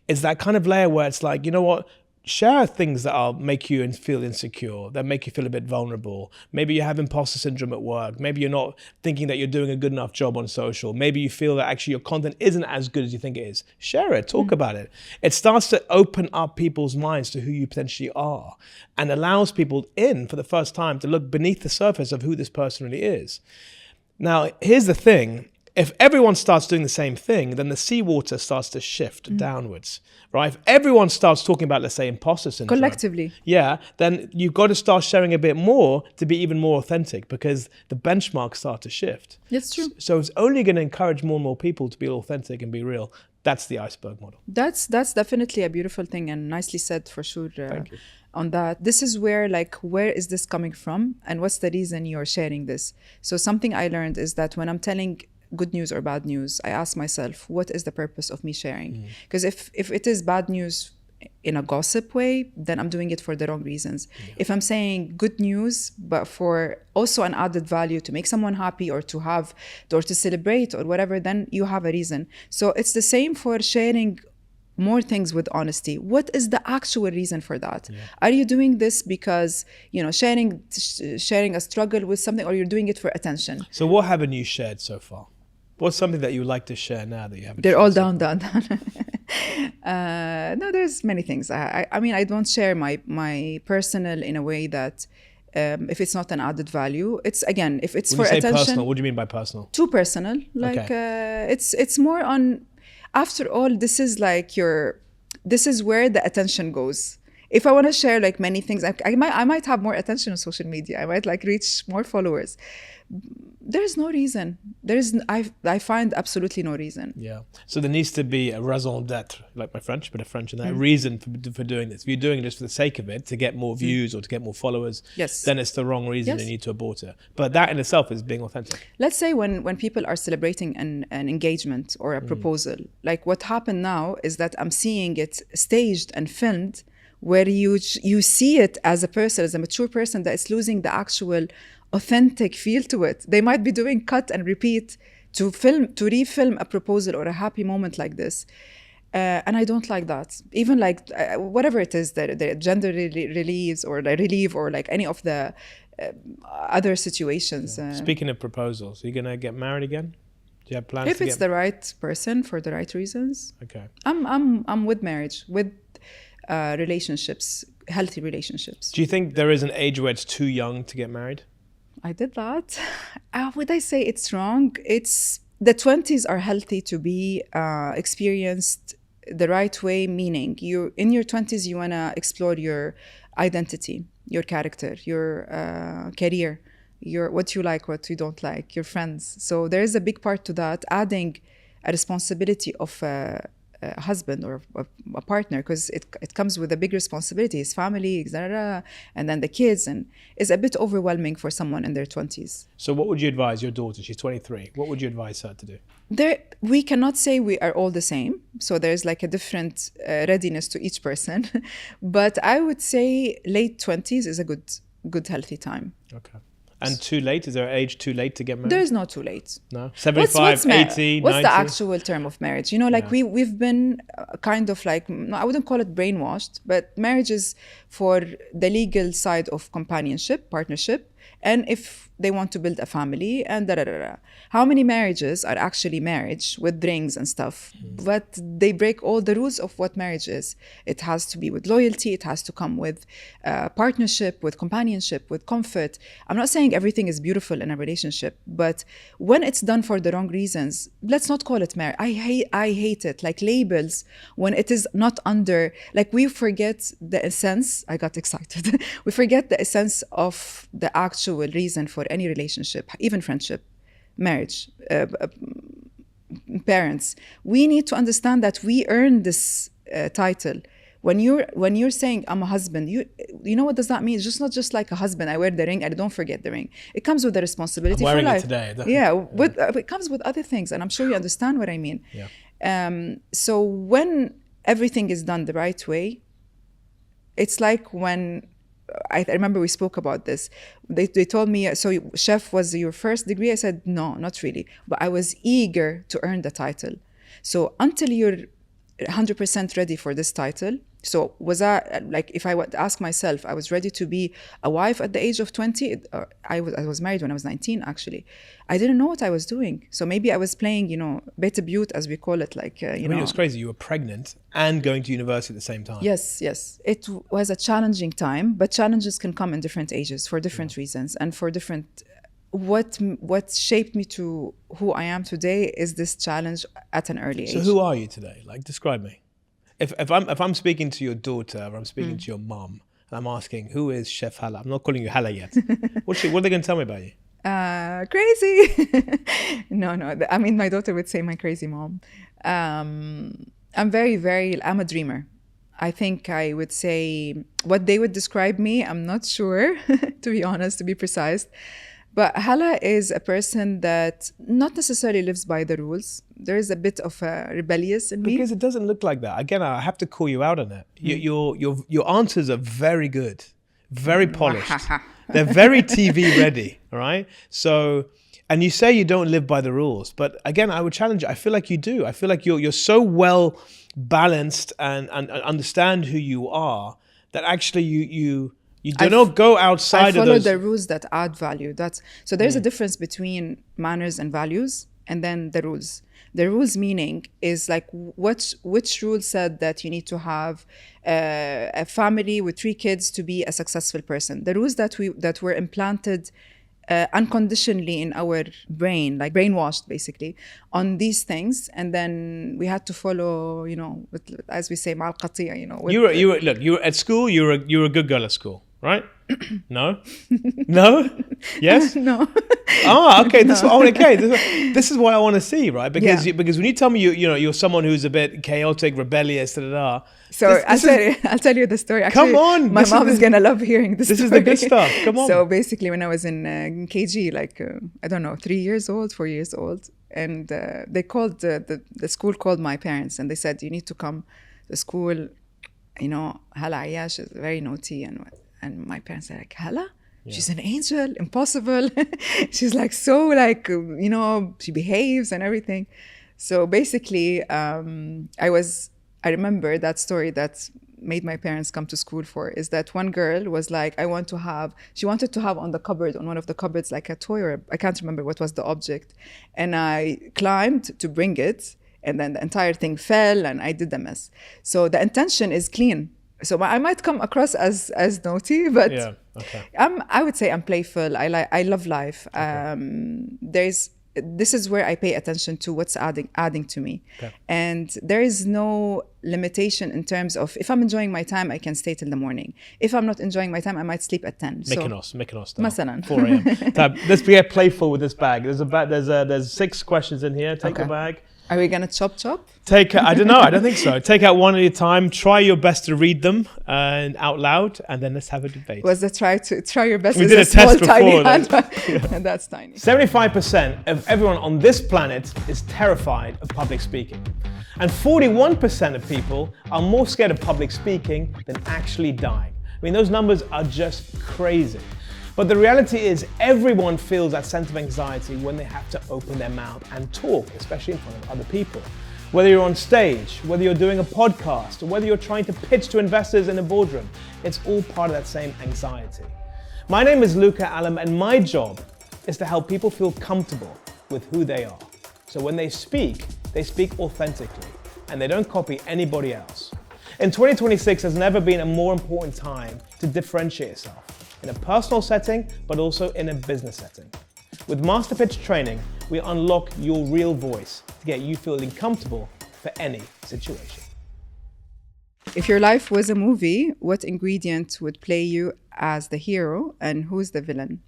is that kind of layer where it's like, you know what? Share things that make you feel insecure, that make you feel a bit vulnerable. Maybe you have imposter syndrome at work. Maybe you're not thinking that you're doing a good enough job on social. Maybe you feel that actually your content isn't as good as you think it is. Share it, talk about it. It starts to open up people's minds to who you potentially are and allows people in for the first time to look beneath the surface of who this person really is. Now, here's the thing. If everyone starts doing the same thing, then the seawater starts to shift downwards, right? If everyone starts talking about, let's say, imposter syndrome. Collectively. Yeah, then you've got to start sharing a bit more to be even more authentic because the benchmarks start to shift. That's true. So it's only going to encourage more and more people to be authentic and be real. That's the iceberg model. That's definitely a beautiful thing and nicely said for sure. Thank you. On that. This is where is this coming from and what's the reason you're sharing this? So something I learned is that when I'm telling good news or bad news, I ask myself, what is the purpose of me sharing? Because if it is bad news in a gossip way, then I'm doing it for the wrong reasons. If I'm saying good news, but for also an added value to make someone happy or to celebrate or whatever, then you have a reason. So it's the same for sharing more things with honesty. What is the actual reason for that? Are you doing this because, sharing a struggle with something, or you're doing it for attention? So what haven't you shared so far? What's something that you would like to share now that you haven't? They're all down. No, there's many things. I mean, I don't share my personal in a way that if it's not an added value. It's again, if it's when for you say attention. Personal, what do you mean by personal? Too personal. It's more on. After all, this is where the attention goes. If I want to share many things, I might have more attention on social media. I might reach more followers. There's no reason. I find absolutely no reason. Yeah. So there needs to be a raison d'être, like my French, but a French in that, a reason for doing this. If you're doing it just for the sake of it, to get more views or to get more followers, then it's the wrong reason. You need to abort it. But that in itself is being authentic. Let's say when people are celebrating an engagement or a proposal, what happened now is that I'm seeing it staged and filmed, where you see it as a person, as a mature person, that is losing the actual authentic feel to it. They might be doing cut and repeat to refilm a proposal or a happy moment like this. And I don't like that. Even whatever it is, the gender relief or any of the other situations. Speaking of proposals, are you going to get married again? Do you have plans if it's the right person for the right reasons? Okay. I'm with marriage, with relationships, healthy relationships. Do you think there is an age where it's too young to get married? I did that. Would I say it's wrong? It's the 20s are healthy to be experienced the right way, meaning you in your 20s, you want to explore your identity, your character, your career, what you like, what you don't like, your friends. So there is a big part to that, adding a responsibility of a husband or a partner, because it comes with a big responsibility, his family, etc., and then the kids, and it's a bit overwhelming for someone in their 20s. So what would you advise your daughter? She's 23. What would you advise her to do? We cannot say we are all the same, so there's a different readiness to each person. But I would say late 20s is a good healthy time. Okay. And too late? Is there an age too late to get married? There's no too late. No? 75, 80, what's 90? the actual term of marriage? You know, like we've been kind of like, no, I wouldn't call it brainwashed, but marriage is for the legal side of companionship, partnership, and if they want to build a family and da-da-da-da. How many marriages are actually marriage with rings and stuff? But they break all the rules of what marriage is. It has to be with loyalty. It has to come with partnership, with companionship, with comfort. I'm not saying everything is beautiful in a relationship, but when it's done for the wrong reasons, let's not call it marriage. I hate it. Like labels, when it is not under, like we forget the essence. I got excited. We forget the essence of the actual reason for any relationship, even friendship, marriage, parents. We need to understand that we earn this title. When you're saying I'm a husband, you know what does that mean? It's just not just like a husband. I wear the ring. I don't forget the ring. It comes with the responsibility for life. It today. It comes with other things, and I'm sure you understand what I mean. Yeah. So when everything is done the right way, it's like when. I remember we spoke about this. They told me, so chef was your first degree? I said, no, not really. But I was eager to earn the title. So until you're 100% ready for this title, so was I, like, if I would ask myself, I was ready to be a wife at the age of 20. I was married when I was 19, actually. I didn't know what I was doing. So maybe I was playing, beta beaut, as we call it, like, I mean, it was crazy. You were pregnant and going to university at the same time. Yes. It was a challenging time, but challenges can come in different ages for different reasons and for different... What shaped me to who I am today is this challenge at an early age. So who are you today? Like, describe me. If I'm speaking to your daughter, or I'm speaking to your mom, and I'm asking, who is Chef Hala? I'm not calling you Hala yet. What are they going to tell me about you? Crazy. No. I mean, my daughter would say my crazy mom. I'm I'm a dreamer. I think I would say what they would describe me, I'm not sure, to be honest, to be precise. But Hala is a person that not necessarily lives by the rules. There is a bit of a rebellious in me. Because it doesn't look like that. Again, I have to call you out on it. Your answers are very good, very polished. They're very TV ready, all right? So, and you say you don't live by the rules, but again, I would challenge you. I feel like you do. I feel like you're so well balanced and understand who you are that actually you do not go outside of those. I follow the rules that add value. So there's a difference between manners and values, and then the rules. The rules meaning is like which rule said that you need to have a family with 3 kids to be a successful person. The rules that were implanted unconditionally in our brain, like brainwashed basically, on these things, and then we had to follow, as we say, مع القطيع, You were at school. You were a good girl at school, right? No? No? Yes? No. Okay. This is what I want to see, right? Because when you tell me you're someone who's a bit chaotic, rebellious, So I'll tell you the story. Actually, come on, my mom is gonna love hearing this. This is the good stuff. Come on. So basically, when I was in KG, like I don't know, 3 years old, 4 years old, and they called the school called my parents, and they said you need to come to school. Hala Ayash is very naughty, and my parents are like, Hala? Yeah. She's an angel, impossible. She's like, so like, she behaves and everything. So basically, I remember that story that made my parents come to school for is that one girl was like, she wanted to have on the cupboard, on one of the cupboards, like a toy, or I can't remember what was the object. And I climbed to bring it, and then the entire thing fell and I did the mess. So the intention is clean. So I might come across as naughty, but I would say I'm playful. I love life. Okay. This is where I pay attention to what's adding to me. Okay. And there is no limitation in terms of if I'm enjoying my time, I can stay till the morning. If I'm not enjoying my time, I might sleep at 10. Mykonos. Masalan. 4 a.m. Let's get playful with this bag. There's 6 questions in here. Take the bag. Are we gonna chop? I don't know. I don't think so. Take out one at a time. Try your best to read them and out loud, and then let's have a debate. Was the try your best? We did a test before. And that's tiny. 75% of everyone on this planet is terrified of public speaking, and 41% of people are more scared of public speaking than actually dying. I mean, those numbers are just crazy. But the reality is everyone feels that sense of anxiety when they have to open their mouth and talk, especially in front of other people. Whether you're on stage, whether you're doing a podcast, or whether you're trying to pitch to investors in a boardroom, it's all part of that same anxiety. My name is Luca, Allam, and my job is to help people feel comfortable with who they are. So when they speak authentically, and they don't copy anybody else. In 2026, there's never been a more important time to differentiate yourself in a personal setting, but also in a business setting. With Master Pitch training, we unlock your real voice to get you feeling comfortable for any situation. If your life was a movie, what ingredient would play you as the hero and who's the villain?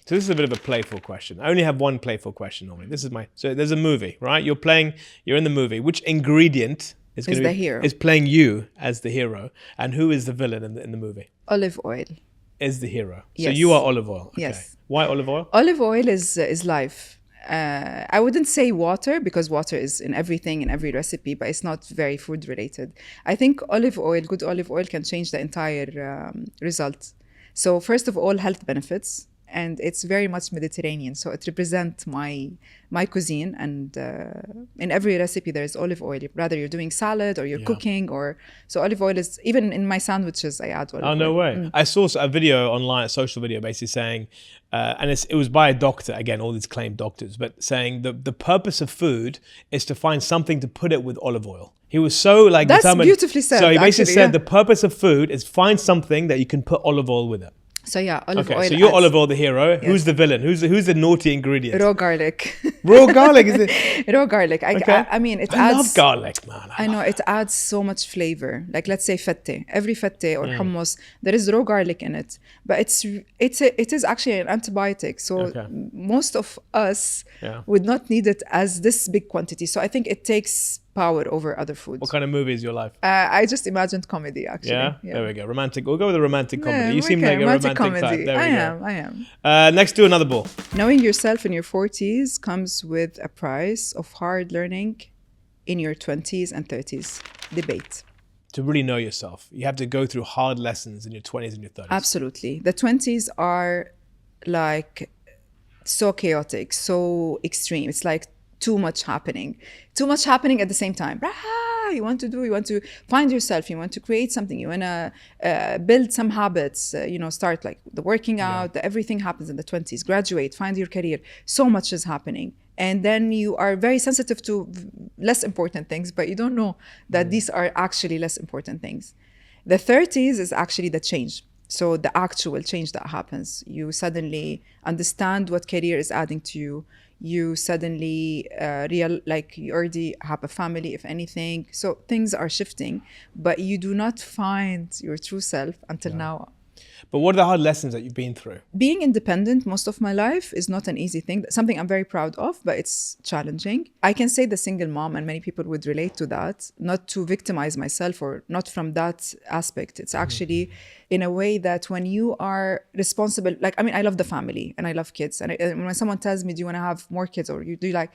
So this is a bit of a playful question. I only have one playful question normally. So there's a movie, right? You're in the movie. Which ingredient is playing you as the hero, and who is the villain in the movie? Olive oil. Is the hero. Yes. So you are olive oil. Okay. Yes. Why olive oil? Olive oil is life. I wouldn't say water, because water is in everything, in every recipe, but it's not very food related. I think good olive oil can change the entire result. So first of all, health benefits. And it's very much Mediterranean, so it represents my cuisine. And in every recipe there is olive oil. Whether you're doing salad or you're cooking, so olive oil is even in my sandwiches. I add olive oil. Oh no way! I saw a video online, a social video, basically saying, and it was by a doctor. Again, all these claimed doctors, but saying the purpose of food is to find something to put it with olive oil. He was so that's determined. Beautifully said. So he basically said the purpose of food is find something that you can put olive oil with it. So yeah, olive oil. So you're olive oil, the hero. Yes. Who's the villain? Who's the naughty ingredient? Raw garlic. Raw garlic, is it? Raw garlic. I mean, it adds. I love garlic, man. I know it adds so much flavor. Like let's say fette. Every fette or hummus, there is raw garlic in it, but it is actually an antibiotic. So most of us would not need it as this big quantity. So I think it takes power over other foods. What kind of movie is your life? I just imagined comedy, actually. Yeah? There we go. Romantic. We'll go with a romantic comedy. You seem like a romantic comedy. type. There I am. Next, do another ball. Knowing yourself in your 40s comes with a price of hard learning in your 20s and 30s. Debate. To really know yourself, you have to go through hard lessons in your 20s and your 30s. Absolutely. The 20s are like so chaotic, so extreme. It's like too much happening at the same time. You want to find yourself, you want to create something, you want to build some habits, start like the working out, everything happens in the 20s, graduate, find your career. So much is happening. And then you are very sensitive to less important things, but you don't know that these are actually less important things. The 30s is actually the change. So the actual change that happens, you suddenly understand what career is adding to you. You suddenly you already have a family, if anything. So things are shifting, but you do not find your true self until now. But what are the hard lessons that you've been through? Being independent most of my life is not an easy thing. Something I'm very proud of, but it's challenging. I can say the single mom, and many people would relate to that, not to victimize myself or not from that aspect. It's actually in a way that when you are responsible, I love the family and I love kids. And when someone tells me, do you want to have more kids or do you like,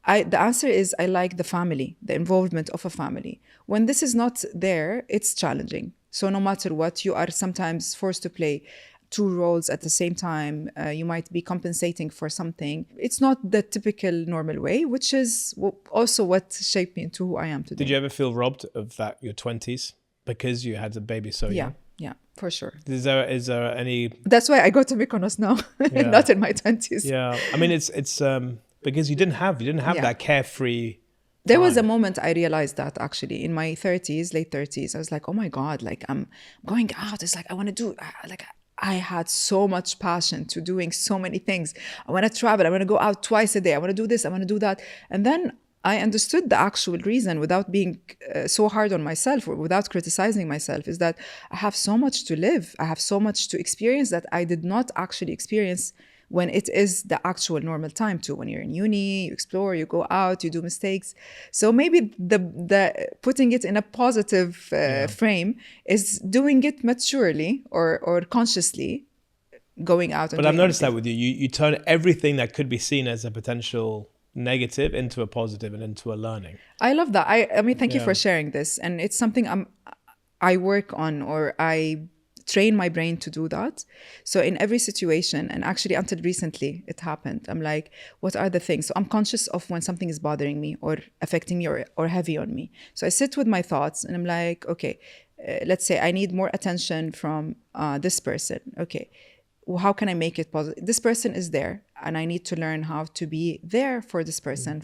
the answer is I like the family, the involvement of a family. When this is not there, it's challenging. So no matter what, you are sometimes forced to play two roles at the same time. You might be compensating for something. It's not the typical normal way, which is also what shaped me into who I am today. Did you ever feel robbed of that, your 20s, because you had a baby so young? Yeah, for sure. Is there any... That's why I go to Mykonos now, not in my 20s. Yeah, I mean, it's because you didn't have that carefree... There was a moment I realized that actually in my 30s, late 30s, I was like, oh my God, like I'm going out. It's like, I want to do, I had so much passion to doing so many things. I want to travel. I want to go out twice a day. I want to do this. I want to do that. And then I understood the actual reason without being so hard on myself or without criticizing myself is that I have so much to live. I have so much to experience that I did not actually experience when it is the actual normal time too. When you're in uni, you explore, you go out, you do mistakes. So maybe the putting it in a positive frame is doing it maturely or consciously going out. But I've noticed that with you. You turn everything that could be seen as a potential negative into a positive and into a learning. I love that. I mean, thank you for sharing this. And it's something I work on, or I train my brain to do that. So in every situation, and actually until recently it happened, I'm like, what are the things? So I'm conscious of when something is bothering me or affecting me or heavy on me. So I sit with my thoughts and I'm like, okay, let's say I need more attention from this person. Okay, well, how can I make it positive? This person is there and I need to learn how to be there for this person.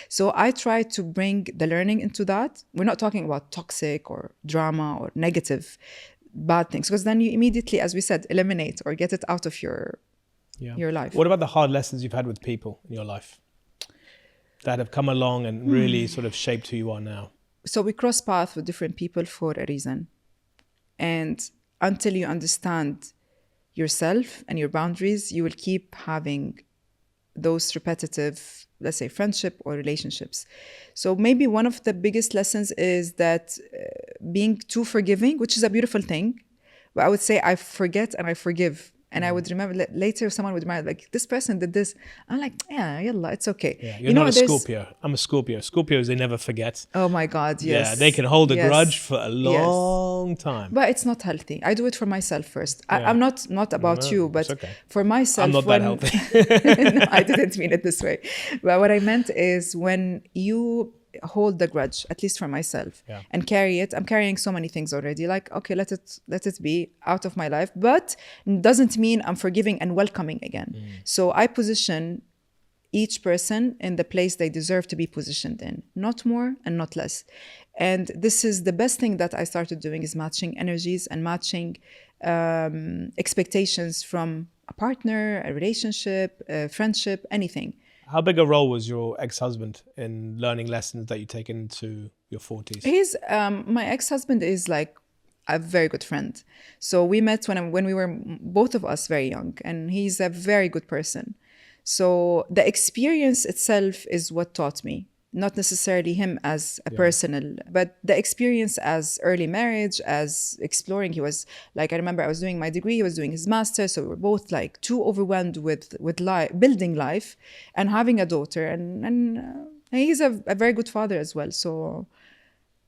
So I try to bring the learning into that. We're not talking about toxic or drama or negative bad things, because then you immediately, as we said, eliminate or get it out of your life. What about the hard lessons you've had with people in your life that have come along and really sort of shaped who you are now? So we cross paths with different people for a reason. And until you understand yourself and your boundaries, you will keep having those repetitive, let's say, friendship or relationships. So maybe one of the biggest lessons is that being too forgiving, which is a beautiful thing, but I would say I forget and I forgive. And I would remember later someone would remind, like, this person did this. I'm like, yeah, yallah, it's okay. Yeah, you're not a Scorpio. I'm a Scorpio. Scorpios, they never forget. Oh my God, yes. Yeah, they can hold a grudge for a long time. But it's not healthy. I do it for myself first. I'm not about you, but for myself. I'm not that healthy. No, I didn't mean it this way. But what I meant is when you hold the grudge, at least for myself, and carry it. I'm carrying so many things already. Like, okay, let it be out of my life, but doesn't mean I'm forgiving and welcoming again. So I position each person in the place they deserve to be positioned in, not more and not less. And this is the best thing that I started doing, is matching energies and matching expectations from a partner, a relationship, a friendship, anything. How big a role was your ex-husband in learning lessons that you take into your 40s? He's my ex-husband is like a very good friend. So we met when we were both of us very young, and he's a very good person. So the experience itself is what taught me, not necessarily him as a personal, but the experience as early marriage, as exploring. He was like, I remember I was doing my degree, he was doing his master. So we were both like too overwhelmed with life, building life and having a daughter. And he's a very good father as well. So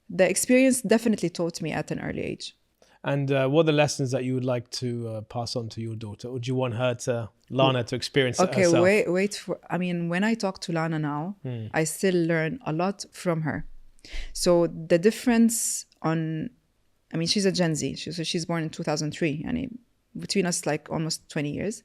the experience definitely taught me at an early age. And what are the lessons that you would like to pass on to your daughter? Would you want her Lana to experience it herself? Okay, when I talk to Lana now, I still learn a lot from her. So the difference she's a Gen Z, so she's born in 2003, and between us like almost 20 years.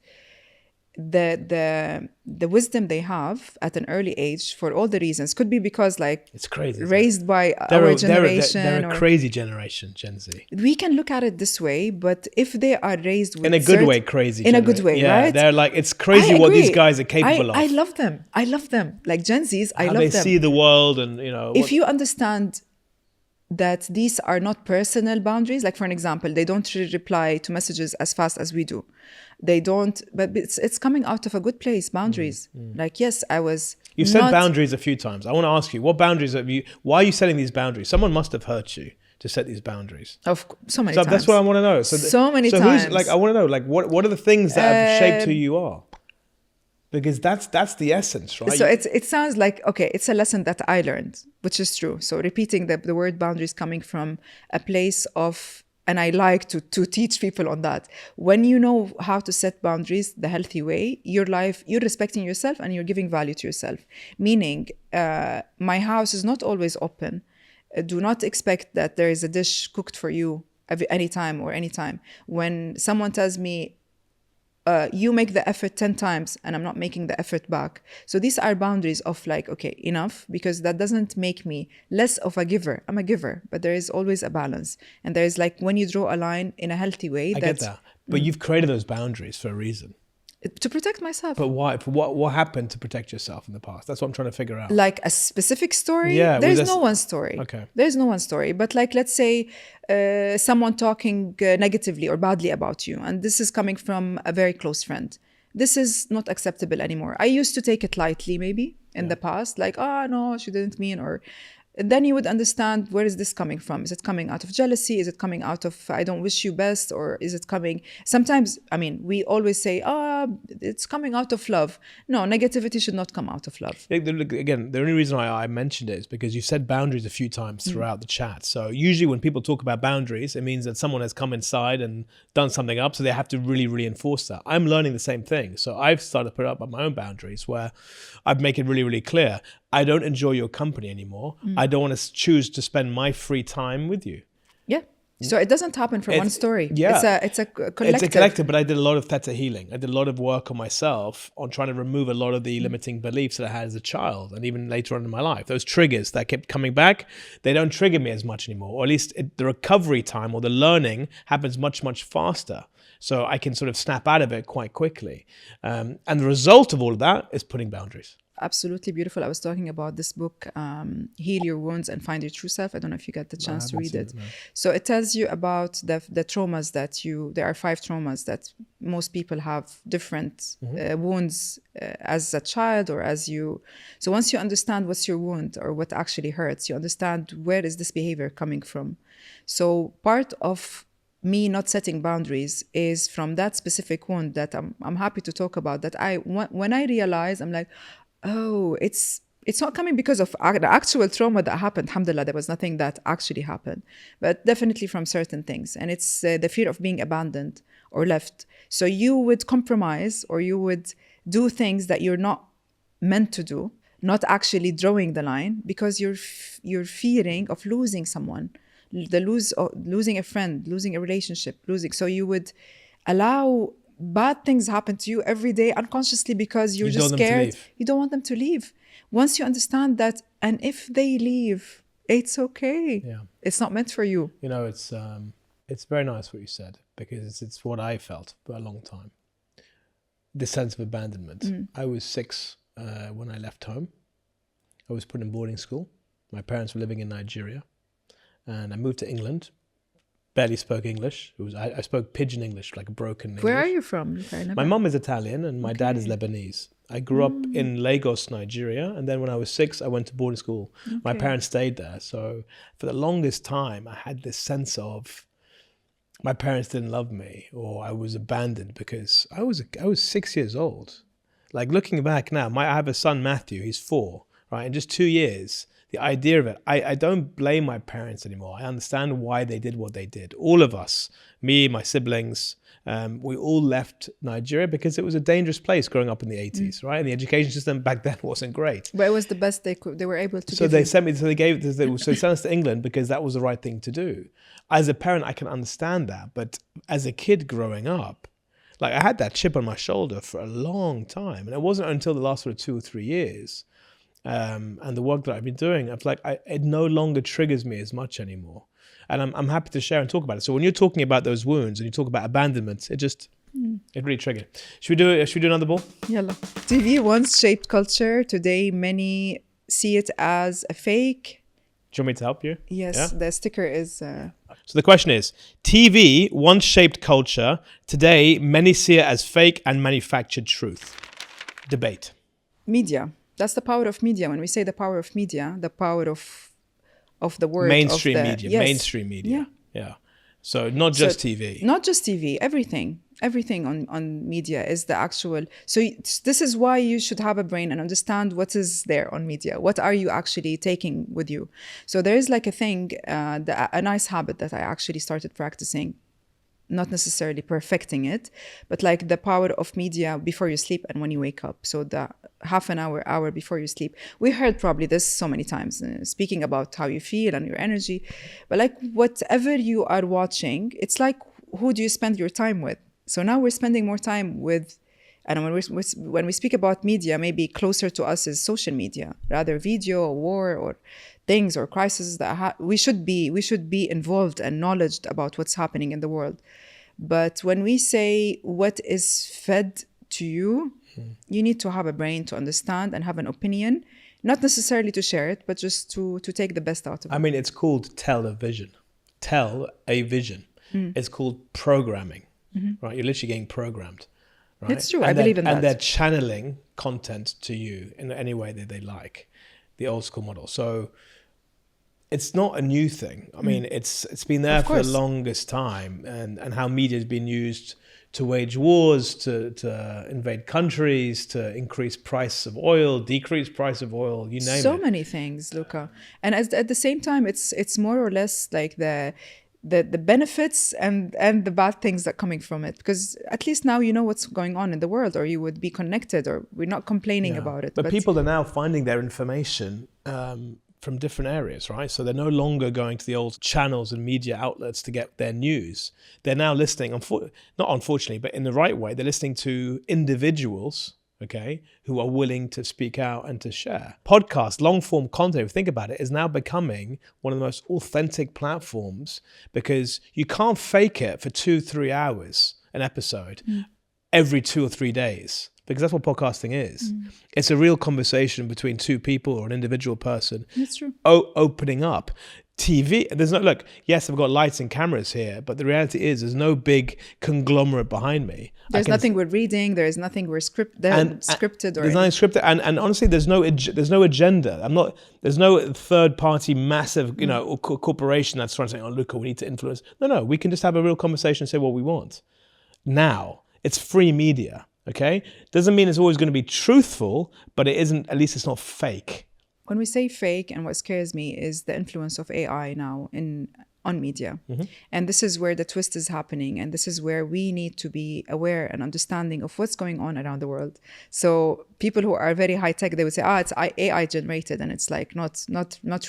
The wisdom they have at an early age, for all the reasons, could be because like it's crazy, raised by our generation. They're a crazy generation, Gen Z. We can look at it this way, but if they are raised with in a good way, crazy. In a good way, right? They're like, it's crazy what these guys are capable of. I love them. Like Gen Zs, I love them. How they see the world, and if you understand that these are not personal boundaries, like for an example, they don't reply to messages as fast as we do. They don't, but it's coming out of a good place, boundaries. Like, yes, You've said boundaries a few times. I want to ask you, what boundaries why are you setting these boundaries? Someone must have hurt you to set these boundaries. So many times. That's what I want to know. So many times. I want to know, like, what are the things that have shaped who you are? Because that's the essence, right? So it sounds like, okay, it's a lesson that I learned, which is true. So repeating the word boundaries coming from a place of, and I like to teach people on that. When you know how to set boundaries the healthy way, you're respecting yourself and you're giving value to yourself. Meaning, my house is not always open. Do not expect that there is a dish cooked for you anytime. When someone tells me, you make the effort 10 times and I'm not making the effort back. So these are boundaries of like, okay, enough, because that doesn't make me less of a giver. I'm a giver, but there is always a balance. And there is like, when you draw a line in a healthy way. I get that. But you've created those boundaries for a reason. To protect myself. But why? What happened to protect yourself in the past? That's what I'm trying to figure out. Like a specific story? Yeah. There's no one story. Okay. There's no one story. But like, let's say someone talking negatively or badly about you, and this is coming from a very close friend. This is not acceptable anymore. I used to take it lightly maybe in the past. Like, oh, no, she didn't mean, or then you would understand, where is this coming from? Is it coming out of jealousy? Is it coming out of I don't wish you best? Or is it coming sometimes, I mean, we always say, it's coming out of love. No, negativity should not come out of love. Again, the only reason I mentioned it is because you said boundaries a few times throughout the chat. So usually when people talk about boundaries, it means that someone has come inside and done something up, so they have to really, really enforce that. I'm learning the same thing. So I've started to put up my own boundaries where I've make it really, really clear. I don't enjoy your company anymore. I don't want to choose to spend my free time with you. Yeah. So it doesn't happen from one story. Yeah. It's a collective. It's a collective, but I did a lot of theta healing. I did a lot of work on myself on trying to remove a lot of the limiting beliefs that I had as a child and even later on in my life. Those triggers that kept coming back, they don't trigger me as much anymore. Or at least the recovery time or the learning happens much, much faster. So I can sort of snap out of it quite quickly. And the result of all of that is putting boundaries. Absolutely beautiful. I was talking about this book, Heal Your Wounds and Find Your True Self. I don't know if you get the chance to read it. No. So it tells you about the traumas there are 5 traumas that most people have different wounds as a child or as you. So once you understand what's your wound or what actually hurts, you understand where is this behavior coming from. So part of me not setting boundaries is from that specific wound that I'm happy to talk about, that when I realize, I'm like, oh, it's not coming because of the actual trauma that happened. Alhamdulillah, there was nothing that actually happened, but definitely from certain things. And it's the fear of being abandoned or left. So you would compromise or you would do things that you're not meant to do, not actually drawing the line, because you're fearing of losing someone, losing a friend, losing a relationship, so you would allow bad things happen to you every day unconsciously because you're just scared. You don't want them to leave. Once you understand that, and if they leave, it's okay. Yeah. It's not meant for you. You know, it's very nice what you said, because it's what I felt for a long time. The sense of abandonment. I was 6 when I left home. I was put in boarding school. My parents were living in Nigeria. And I moved to England. Barely spoke English. I spoke pidgin English, like a broken English. Where are you from? My mom is Italian and my dad is Lebanese. I grew up in Lagos, Nigeria. And then when I was 6, I went to boarding school. Okay. My parents stayed there. So for the longest time, I had this sense of my parents didn't love me or I was abandoned because I was 6 years old. Like looking back now, I have a son, Matthew, he's 4, right? In just 2 years, the idea of it, I don't blame my parents anymore. I understand why they did what they did. All of us, me, my siblings, we all left Nigeria because it was a dangerous place growing up in the 80s, right? And the education system back then wasn't great. But it was the best they were able to So they sent me, so they sent us to England because that was the right thing to do. As a parent, I can understand that. But as a kid growing up, like I had that chip on my shoulder for a long time. And it wasn't until the last sort of 2 or 3 years and the work that I've been doing, I'm like, it no longer triggers me as much anymore. And I'm happy to share and talk about it. So when you're talking about those wounds and you talk about abandonment, it really triggered. Should we do another ball? Yalla. TV once shaped culture. Today, many see it as a fake. Do you want me to help you? Yes, yeah? The sticker is... So the question is, TV once shaped culture. Today, many see it as fake and manufactured truth. Debate. Media. That's the power of media. When we say the power of media, the power of the word. Mainstream media. Yes. Mainstream media. Yeah. So not just TV. Not just TV. Everything on media is the actual. So this is why you should have a brain and understand what is there on media. What are you actually taking with you? So there is like a thing, a nice habit that I actually started practicing. Not necessarily perfecting it, but like the power of media before you sleep and when you wake up. So the half an hour before you sleep. We heard probably this so many times, speaking about how you feel and your energy. But like whatever you are watching, it's like, who do you spend your time with? So now we're spending more time with, and when we speak about media, maybe closer to us is social media, rather video or war or things or crises that we should be involved and knowledgeable about what's happening in the world. But when we say what is fed to you, you need to have a brain to understand and have an opinion, not necessarily to share it, but just to take the best out of it. I mean, it's called tell a vision. It's called programming, right? You're literally getting programmed. Right? It's true. I believe in that. And they're channeling content to you in any way that they like, the old school model. So it's not a new thing. I mean, it's been there for the longest time, and how media has been used to wage wars, to invade countries, to increase price of oil, decrease price of oil, you name it. So many things, Luca. And at the same time, it's more or less like the benefits and the bad things that are coming from it, because at least now you know what's going on in the world, or you would be connected, or we're not complaining about it. But people are now finding their information from different areas, right? So they're no longer going to the old channels and media outlets to get their news. They're now listening, not unfortunately, but in the right way, they're listening to individuals, okay, who are willing to speak out and to share. Podcast, long form content, if you think about it, is now becoming one of the most authentic platforms, because you can't fake it for 2-3 hours, an episode, every 2 or 3 days. Because that's what podcasting is. It's a real conversation between two people or an individual person. That's true. Opening up. TV, there's no, look, yes, I've got lights and cameras here, but the reality is there's no big conglomerate behind me. There's nothing we're reading. There's nothing we're scripted or there's nothing scripted. And honestly, there's no agenda. There's no third party massive, corporation that's trying to say, oh, Luca, we need to influence. No, we can just have a real conversation and say what we want. Now, it's free media. Okay, doesn't mean it's always going to be truthful, but it isn't. At least it's not fake. When we say fake, and what scares me is the influence of AI now on media, and this is where the twist is happening, and this is where we need to be aware and understanding of what's going on around the world. So people who are very high tech, they would say, it's AI generated, and it's like not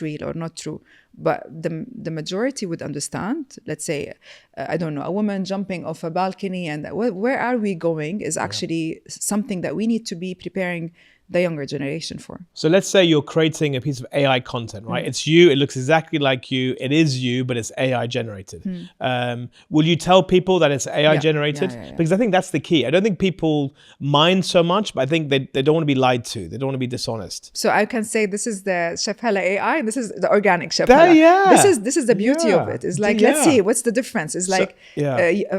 real or not true. But the majority would understand. Let's say, I don't know, a woman jumping off a balcony, and where are we going is actually something that we need to be preparing the younger generation for. So let's say you're creating a piece of AI content, right? It's you, it looks exactly like you, it is you, but it's AI generated. Will you tell people that it's AI generated? Yeah. Because I think that's the key. I don't think people mind so much, but I think they don't want to be lied to. They don't want to be dishonest. So I can say this is the Chef Hala AI, and this is the organic Chef Hala. This is the beauty of it. It's like, let's see, what's the difference? It's like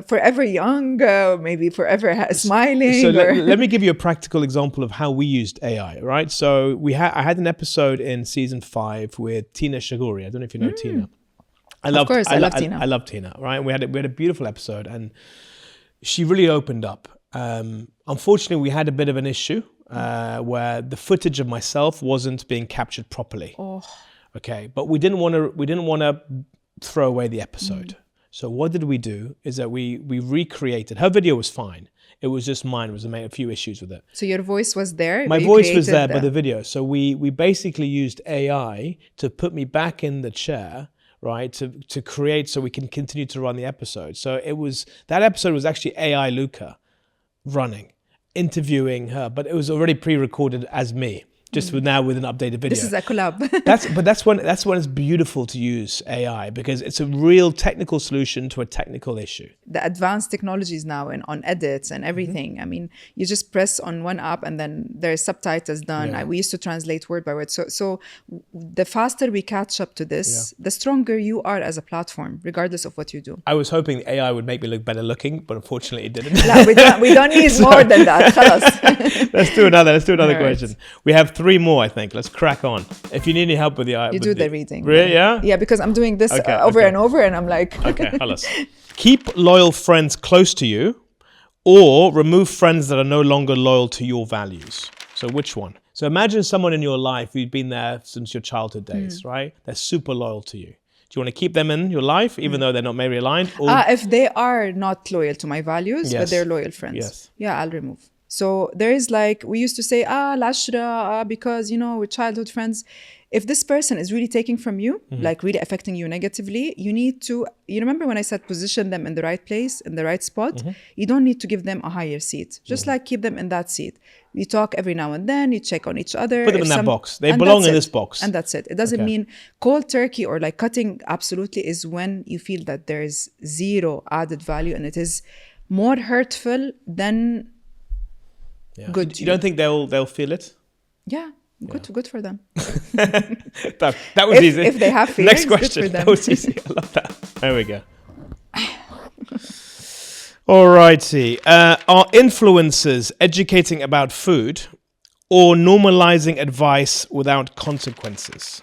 forever young, maybe forever smiling. So let me give you a practical example of how we used AI, right? So I had an episode in season 5 with Tina Shaguri. I don't know if you know Tina. I love Tina. I love Tina, right? We had a beautiful episode, and she really opened up. Unfortunately, we had a bit of an issue where the footage of myself wasn't being captured properly. Okay, but we didn't want to throw away the episode. So what did we do is that we recreated. Her video was fine. It was just mine. Was a few issues with it. So your voice was there? My voice was there, but the video. So we basically used AI to put me back in the chair, right? To create so we can continue to run the episode. So that episode was actually AI Luca running, interviewing her, but it was already pre-recorded as me. Just now with an updated video. This is a collab. that's when it's beautiful to use AI, because it's a real technical solution to a technical issue. The advanced technologies now on edits and everything. I mean, you just press on one app and then there's subtitles done. We used to translate word by word. So the faster we catch up to this, the stronger you are as a platform, regardless of what you do. I was hoping AI would make me look better looking, but unfortunately it didn't. we don't need more than that. Khalas. Let's do another question. We have 3 more, I think. Let's crack on. If you need any help with the... You do the reading. Really? Yeah? Yeah, because I'm doing this over and over, and I'm like... Okay, Halas. Keep loyal friends close to you, or remove friends that are no longer loyal to your values. So which one? So imagine someone in your life who's been there since your childhood days, right? They're super loyal to you. Do you want to keep them in your life, even though they're not maybe aligned? Or... if they are not loyal to my values, but they're loyal friends. Yes. Yeah, I'll remove. So there is like, we used to say, lashra, because, we're childhood friends. If this person is really taking from you, like really affecting you negatively, you need to, you remember when I said position them in the right place, in the right spot? You don't need to give them a higher seat. Just like keep them in that seat. You talk every now and then, you check on each other. Put them in that box. They belong in this box. And that's it. It doesn't mean cold turkey or like cutting absolutely is when you feel that there is zero added value and it is more hurtful than... Yeah. Good. You don't think they'll feel it? Yeah, good for them. that was easy. If they have feelings, next question. Good for them. That was easy. I love that. There we go. All righty. Are influencers educating about food or normalizing advice without consequences?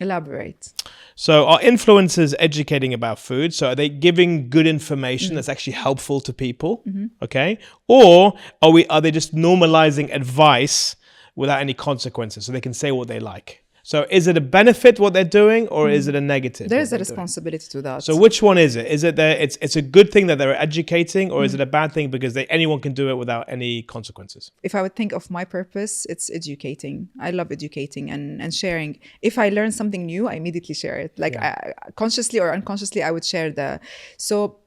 Elaborate. So are influencers educating about food? So are they giving good information that's actually helpful to people? Okay. Or are they just normalizing advice without any consequences so they can say what they like? So is it a benefit what they're doing, or is it a negative? There is a responsibility to that. So which one is it? Is it that it's a good thing that they're educating, or is it a bad thing because anyone can do it without any consequences? If I would think of my purpose, it's educating. I love educating and sharing. If I learn something new, I immediately share it. Like consciously or unconsciously, I would share so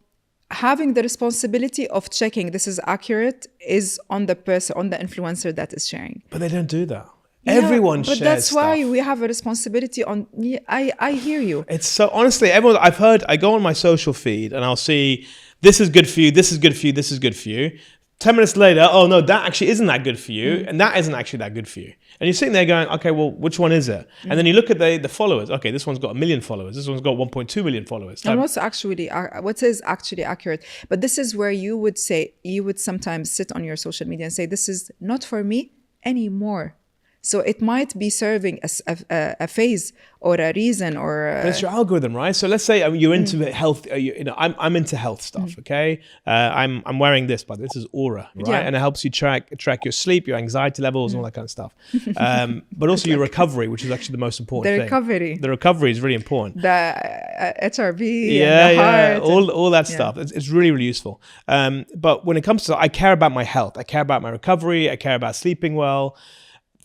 having the responsibility of checking this is accurate is on the person, on the influencer that is sharing. But they don't do that. Everyone shares but that's stuff. why we have a responsibility on. I hear you. It's so, honestly, everyone I go on my social feed and I'll see this is good for you, this is good for you, this is good for you. 10 minutes later, oh no, that actually isn't that good for you, and that isn't actually that good for you. And you're sitting there going, okay, well, which one is it? And then you look at the followers. Okay, this one's got 1 million followers. This one's got 1.2 million followers. And what is actually accurate? But this is where you would sometimes sit on your social media and say, this is not for me anymore. So it might be serving a phase or a reason or. But it's your algorithm, right? So let's say you're into health. I'm into health stuff. Okay, I'm wearing this, but this is Aura, right? Yeah. And it helps you track your sleep, your anxiety levels, and all that kind of stuff. But also your recovery, which is actually the most important thing. The recovery is really important. The HRV, and the heart, all that stuff. It's really, really useful. But when it comes to, I care about my health. I care about my recovery. I care about sleeping well.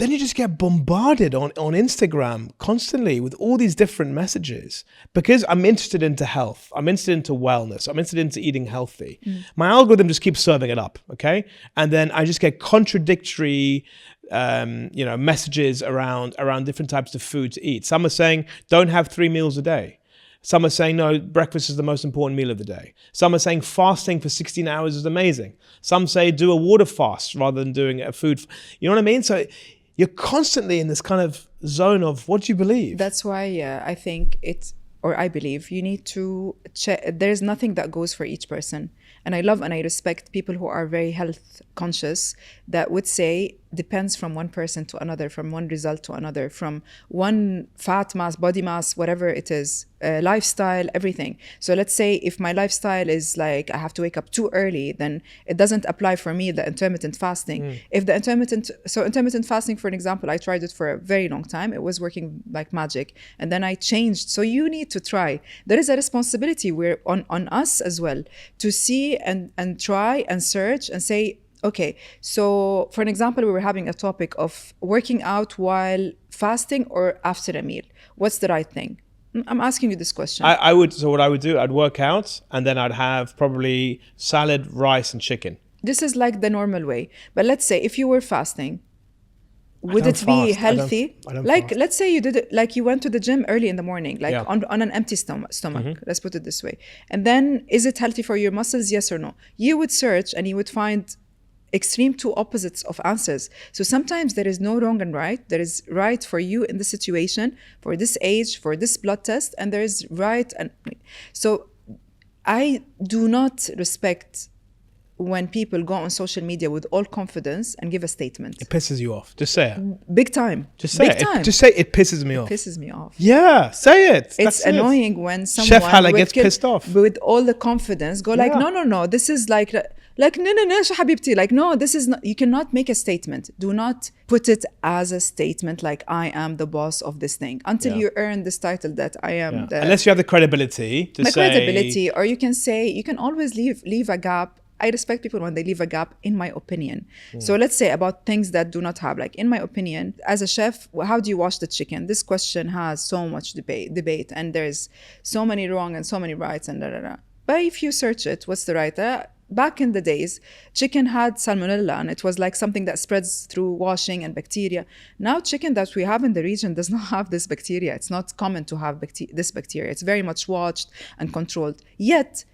Then you just get bombarded on Instagram constantly with all these different messages because I'm interested into health. I'm interested into wellness. I'm interested into eating healthy. My algorithm just keeps serving it up, okay? And then I just get contradictory messages around different types of food to eat. Some are saying, don't have 3 meals a day. Some are saying, no, breakfast is the most important meal of the day. Some are saying fasting for 16 hours is amazing. Some say do a water fast rather than doing a food. You know what I mean? So you're constantly in this kind of zone of what do you believe? That's why I believe you need to check. There's nothing that goes for each person. And I love and I respect people who are very health conscious that would say depends from one person to another, from one result to another, from one fat mass, body mass, whatever it is, lifestyle, everything. So let's say if my lifestyle is like I have to wake up too early, then it doesn't apply for me, the intermittent fasting. If the intermittent fasting, for an example, I tried it for a very long time. It was working like magic. And then I changed. So you need to try. There is a responsibility on us as well to see and try and search and say, okay, so for an example, we were having a topic of working out while fasting or after a meal. What's the right thing? I'm asking you this question. So what I would do, I'd work out and then I'd have probably salad, rice and chicken. This is like the normal way. But let's say if you were fasting, would it be healthy? I don't like, fast. let's say you did it, like you went to the gym early in the morning, like on an empty stomach. Let's put it this way. And then is it healthy for your muscles? Yes or no? You would search and you would find extreme two opposites of answers. So sometimes there is no wrong and right. There is right for you in this situation, for this age, for this blood test, and there is right. And so I do not respect when people go on social media with all confidence and give a statement. It pisses you off. Just say it. Big time. Just say it. Just say it pisses me off. It pisses me off. Yeah, say it. It's annoying when someone Chef Hala gets pissed off with all the confidence go like, no, this is like no, شو حبيبتي, like, no, this is not, you cannot make a statement. Do not put it as a statement like I am the boss of this thing until you earn this title that I am unless you have the credibility to say credibility, or you can say, you can always leave a gap. I respect people when they leave a gap, in my opinion. So let's say about things that do not have, like, in my opinion, as a chef, how do you wash the chicken? This question has so much debate, and there's so many wrong and so many rights and But if you search it, what's the right? Back in the days, chicken had salmonella, and it was like something that spreads through washing and bacteria. Now, chicken that we have in the region does not have this bacteria. It's not common to have this bacteria. It's very much watched and controlled. Yet,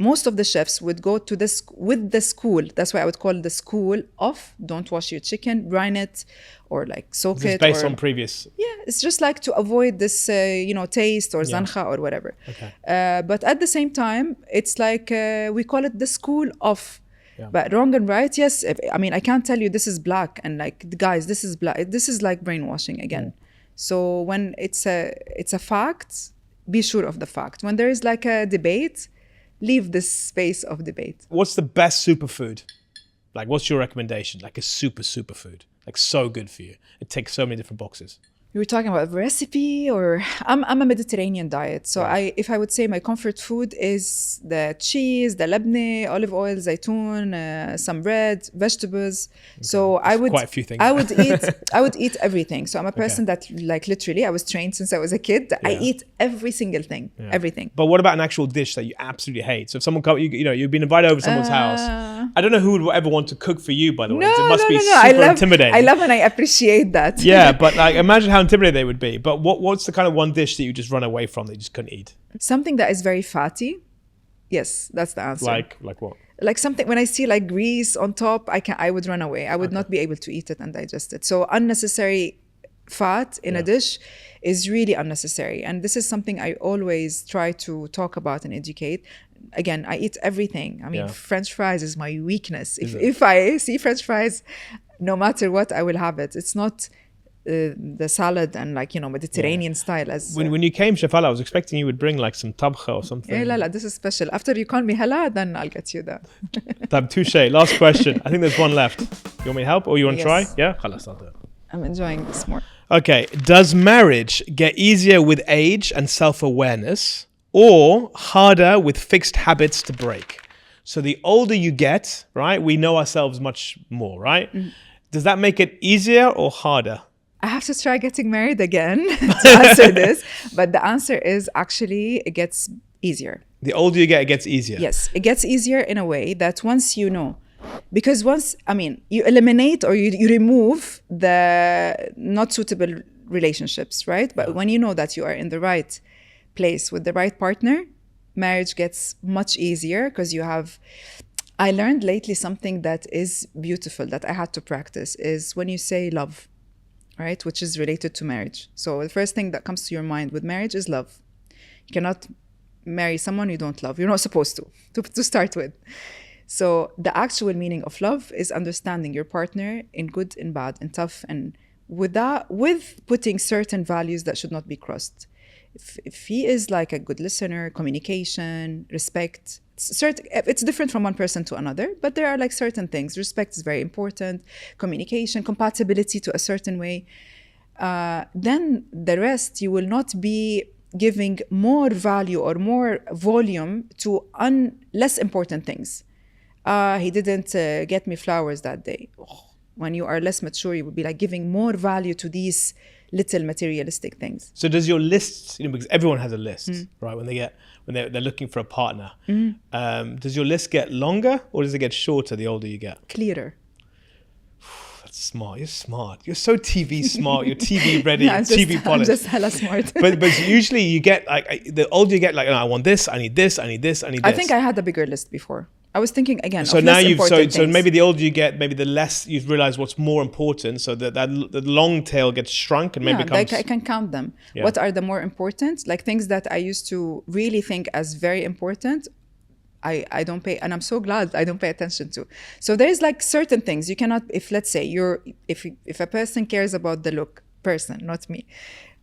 most of the chefs would go to this with the school. That's why I would call it the school of don't wash your chicken, brine it, or like soak it. It's based on previous. Yeah, it's just like to avoid this, taste or zankha or whatever. Okay. But at the same time, it's like we call it the school of. Yeah. But wrong and right, yes. I can't tell you this is black and like, guys, this is black. This is like brainwashing again. So when it's a fact, be sure of the fact. When there is like a debate, leave this space of debate. What's the best superfood? Like, what's your recommendation? Like a superfood, like so good for you. It ticks so many different boxes. You were talking about recipe, or I'm a Mediterranean diet. So if I would say my comfort food is the cheese, the labneh, olive oil, zaytun, some bread, vegetables. Okay. So I would quite a few things. I would eat everything. So I'm a person that, like, literally, I was trained since I was a kid. I eat every single thing, everything. But what about an actual dish that you absolutely hate? So if someone comes, you've been invited over to someone's house. I don't know who would ever want to cook for you, by the way. It must be super intimidating. I love and I appreciate that. Yeah, but like, imagine how intimidated they would be. But what's the kind of one dish that you just run away from that you just couldn't eat? Something that is very fatty. Yes, that's the answer. Like what? Like something, when I see like grease on top, I would run away. I would not be able to eat it and digest it. So unnecessary fat in a dish is really unnecessary. And this is something I always try to talk about and educate. Again, I eat everything. I mean, French fries is my weakness. If I see French fries, no matter what, I will have it. It's not the salad and, like, Mediterranean style. As when you came, Chef Hala, I was expecting you would bring like some tabkha or something. This is special. After you call me Hala, then I'll get you that. Touche. Last question. I think there's one left. You want me to help, or you want to try? Yeah? Khalas, I'll do it. I'm enjoying this more. Okay. Does marriage get easier with age and self-awareness, or harder with fixed habits to break? So the older you get, right, we know ourselves much more, right? Mm-hmm. Does that make it easier or harder? I have to try getting married again to answer this. But the answer is actually it gets easier. The older you get, it gets easier. Yes, it gets easier in a way that once you know. Because you eliminate or you remove the not suitable relationships, right? But when you know that you are in the right place with the right partner, marriage gets much easier because you have... I learned lately something that is beautiful that I had to practice is when you say love, right? Which is related to marriage. So the first thing that comes to your mind with marriage is love. You cannot marry someone you don't love. You're not supposed to start with. So the actual meaning of love is understanding your partner in good and bad and tough, and with putting certain values that should not be crossed. If he is like a good listener, communication, respect, it's different from one person to another, but there are like certain things. Respect is very important, communication, compatibility to a certain way. Then the rest, you will not be giving more value or more volume to less important things. He didn't get me flowers that day. When you are less mature, you would be like giving more value to these little materialistic things. So does your list, because everyone has a list, right? When they're looking for a partner, does your list get longer or does it get shorter the older you get? Clearer. That's smart. You're smart. You're so TV smart. You're TV ready. TV polished. I'm just hella smart. but usually you get like, the older you get, like, I want this, I need this, I need this, I need this. I think I had a bigger list before. I was thinking again. So now so maybe the older you get, maybe the less you realize what's more important. So that the long tail gets shrunk and maybe becomes. Like I can count them. Yeah. What are the more important? Like things that I used to really think as very important. I don't pay, and I'm so glad I don't pay attention to. So there's like certain things you cannot. If let's say if a person cares about the look, not me.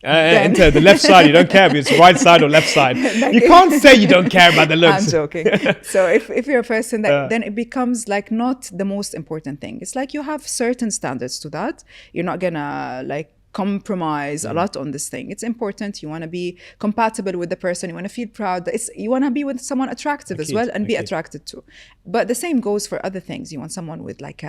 Enter the left side, you don't care if it's right side or left side. You can't say you don't care about the looks. I'm joking. So if you're a person that then it becomes like not the most important thing. It's like you have certain standards to that. You're not gonna like compromise a lot on this thing. It's important. You want to be compatible with the person. You want to feel proud. You want to be with someone attractive as well and be attracted to. But the same goes for other things. You want someone with like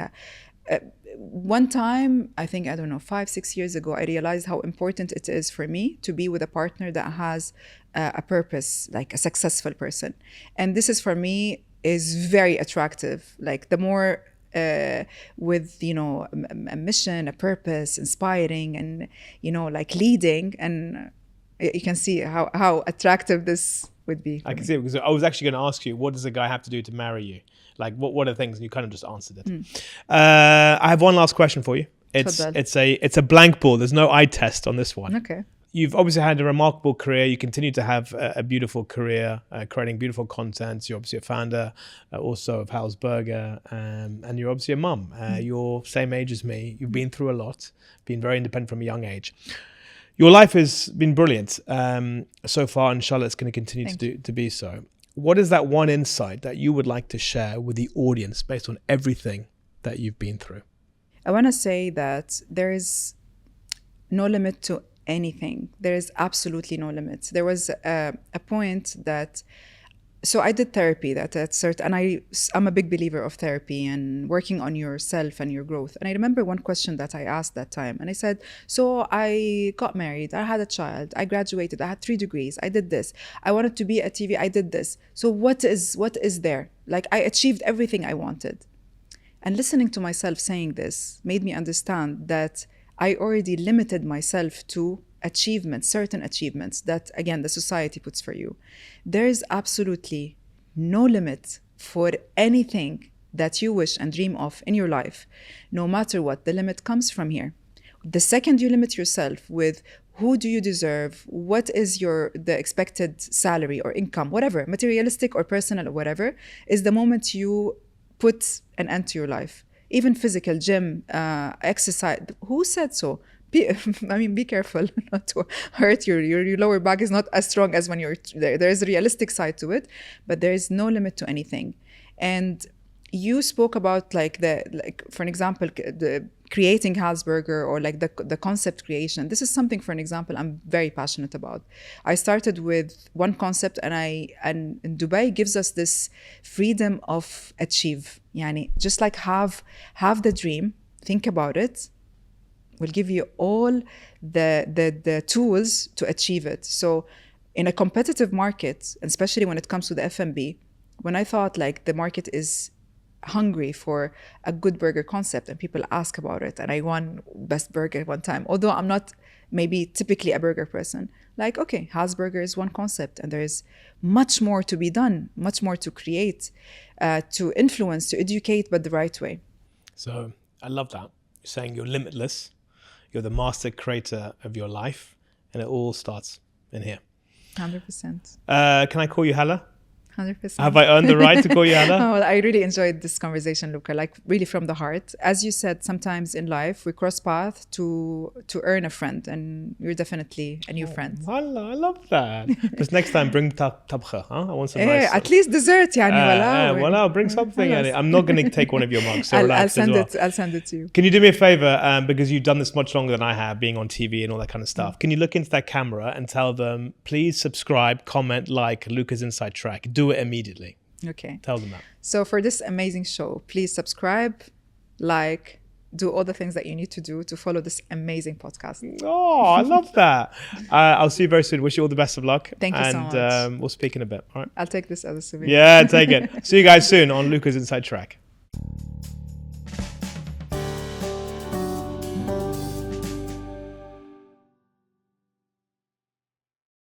one time, I think, 5-6 years ago, I realized how important it is for me to be with a partner that has a purpose, like a successful person. And this is for me is very attractive. Like the more with, a mission, a purpose, inspiring and, like leading. And you can see how attractive this would be. I can see it because I was actually going to ask you, what does a guy have to do to marry you? Like, what are the things? And you kind of just answered it. I have one last question for you. It's a blank board. There's no eye test on this one. Okay. You've obviously had a remarkable career. You continue to have a beautiful career, creating beautiful content. You're obviously a founder also of Hala's Burger, and you're obviously a mum. You're same age as me. You've been through a lot, been very independent from a young age. Your life has been brilliant so far, and Charlotte's going to continue to be so. What is that one insight that you would like to share with the audience based on everything that you've been through? I want to say that there is no limit to anything. There is absolutely no limit. There was a point that, so I did therapy and I'm a big believer of therapy and working on yourself and your growth. And I remember one question that I asked that time, and I said, so I got married, I had a child, I graduated, I had 3 degrees, I did this, I wanted to be a TV, I did this. So what is there? Like, I achieved everything I wanted. And listening to myself saying this made me understand that I already limited myself to achievements, certain achievements that, again, the society puts for you. There is absolutely no limit for anything that you wish and dream of in your life, no matter what. The limit comes from here. The second you limit yourself with who do you deserve, what is the expected salary or income, whatever, materialistic or personal or whatever, is the moment you put an end to your life. Even physical, gym, exercise. Who said so? Be careful not to hurt your lower back is not as strong as when you're there. There is a realistic side to it, but there is no limit to anything. And you spoke about for an example, the creating Halsberger or like the concept creation. This is something, for an example, I'm very passionate about. I started with one concept, and Dubai gives us this freedom of achieve. Yani, just like have the dream, think about it. We'll give you all the tools to achieve it. So in a competitive market, especially when it comes to the F&B, when I thought like the market is hungry for a good burger concept and people ask about it, and I won best burger one time, although I'm not maybe typically a burger person, like, okay, Halsberger is one concept and there is much more to be done, much more to create, to influence, to educate, but the right way. So I love that. You're saying you're limitless. You're the master creator of your life, and it all starts in here. 100%. Can I call you Hala? 100%. Have I earned the right to call you Hala? Well, I really enjoyed this conversation, Luca, like really from the heart. As you said, sometimes in life we cross paths to earn a friend, and you're definitely a new friend. Hala, I love that. Because next time bring tabkha, huh? I want some nice... at least dessert, yani. Wala, bring something. I'm not going to take one of your mugs. So I'll send it to you. Can you do me a favor? Because you've done this much longer than I have, being on TV and all that kind of stuff. Can you look into that camera and tell them, please subscribe, comment, like Luca's Inside Track. Do it immediately. Okay. Tell them that. So for this amazing show, please subscribe, like, do all the things that you need to do to follow this amazing podcast. Oh, I love that. I'll see you very soon. Wish you all the best of luck. Thank you so much. And we'll speak in a bit. All right. I'll take this as a souvenir. Yeah, take it. See you guys soon on Luca's Inside Track.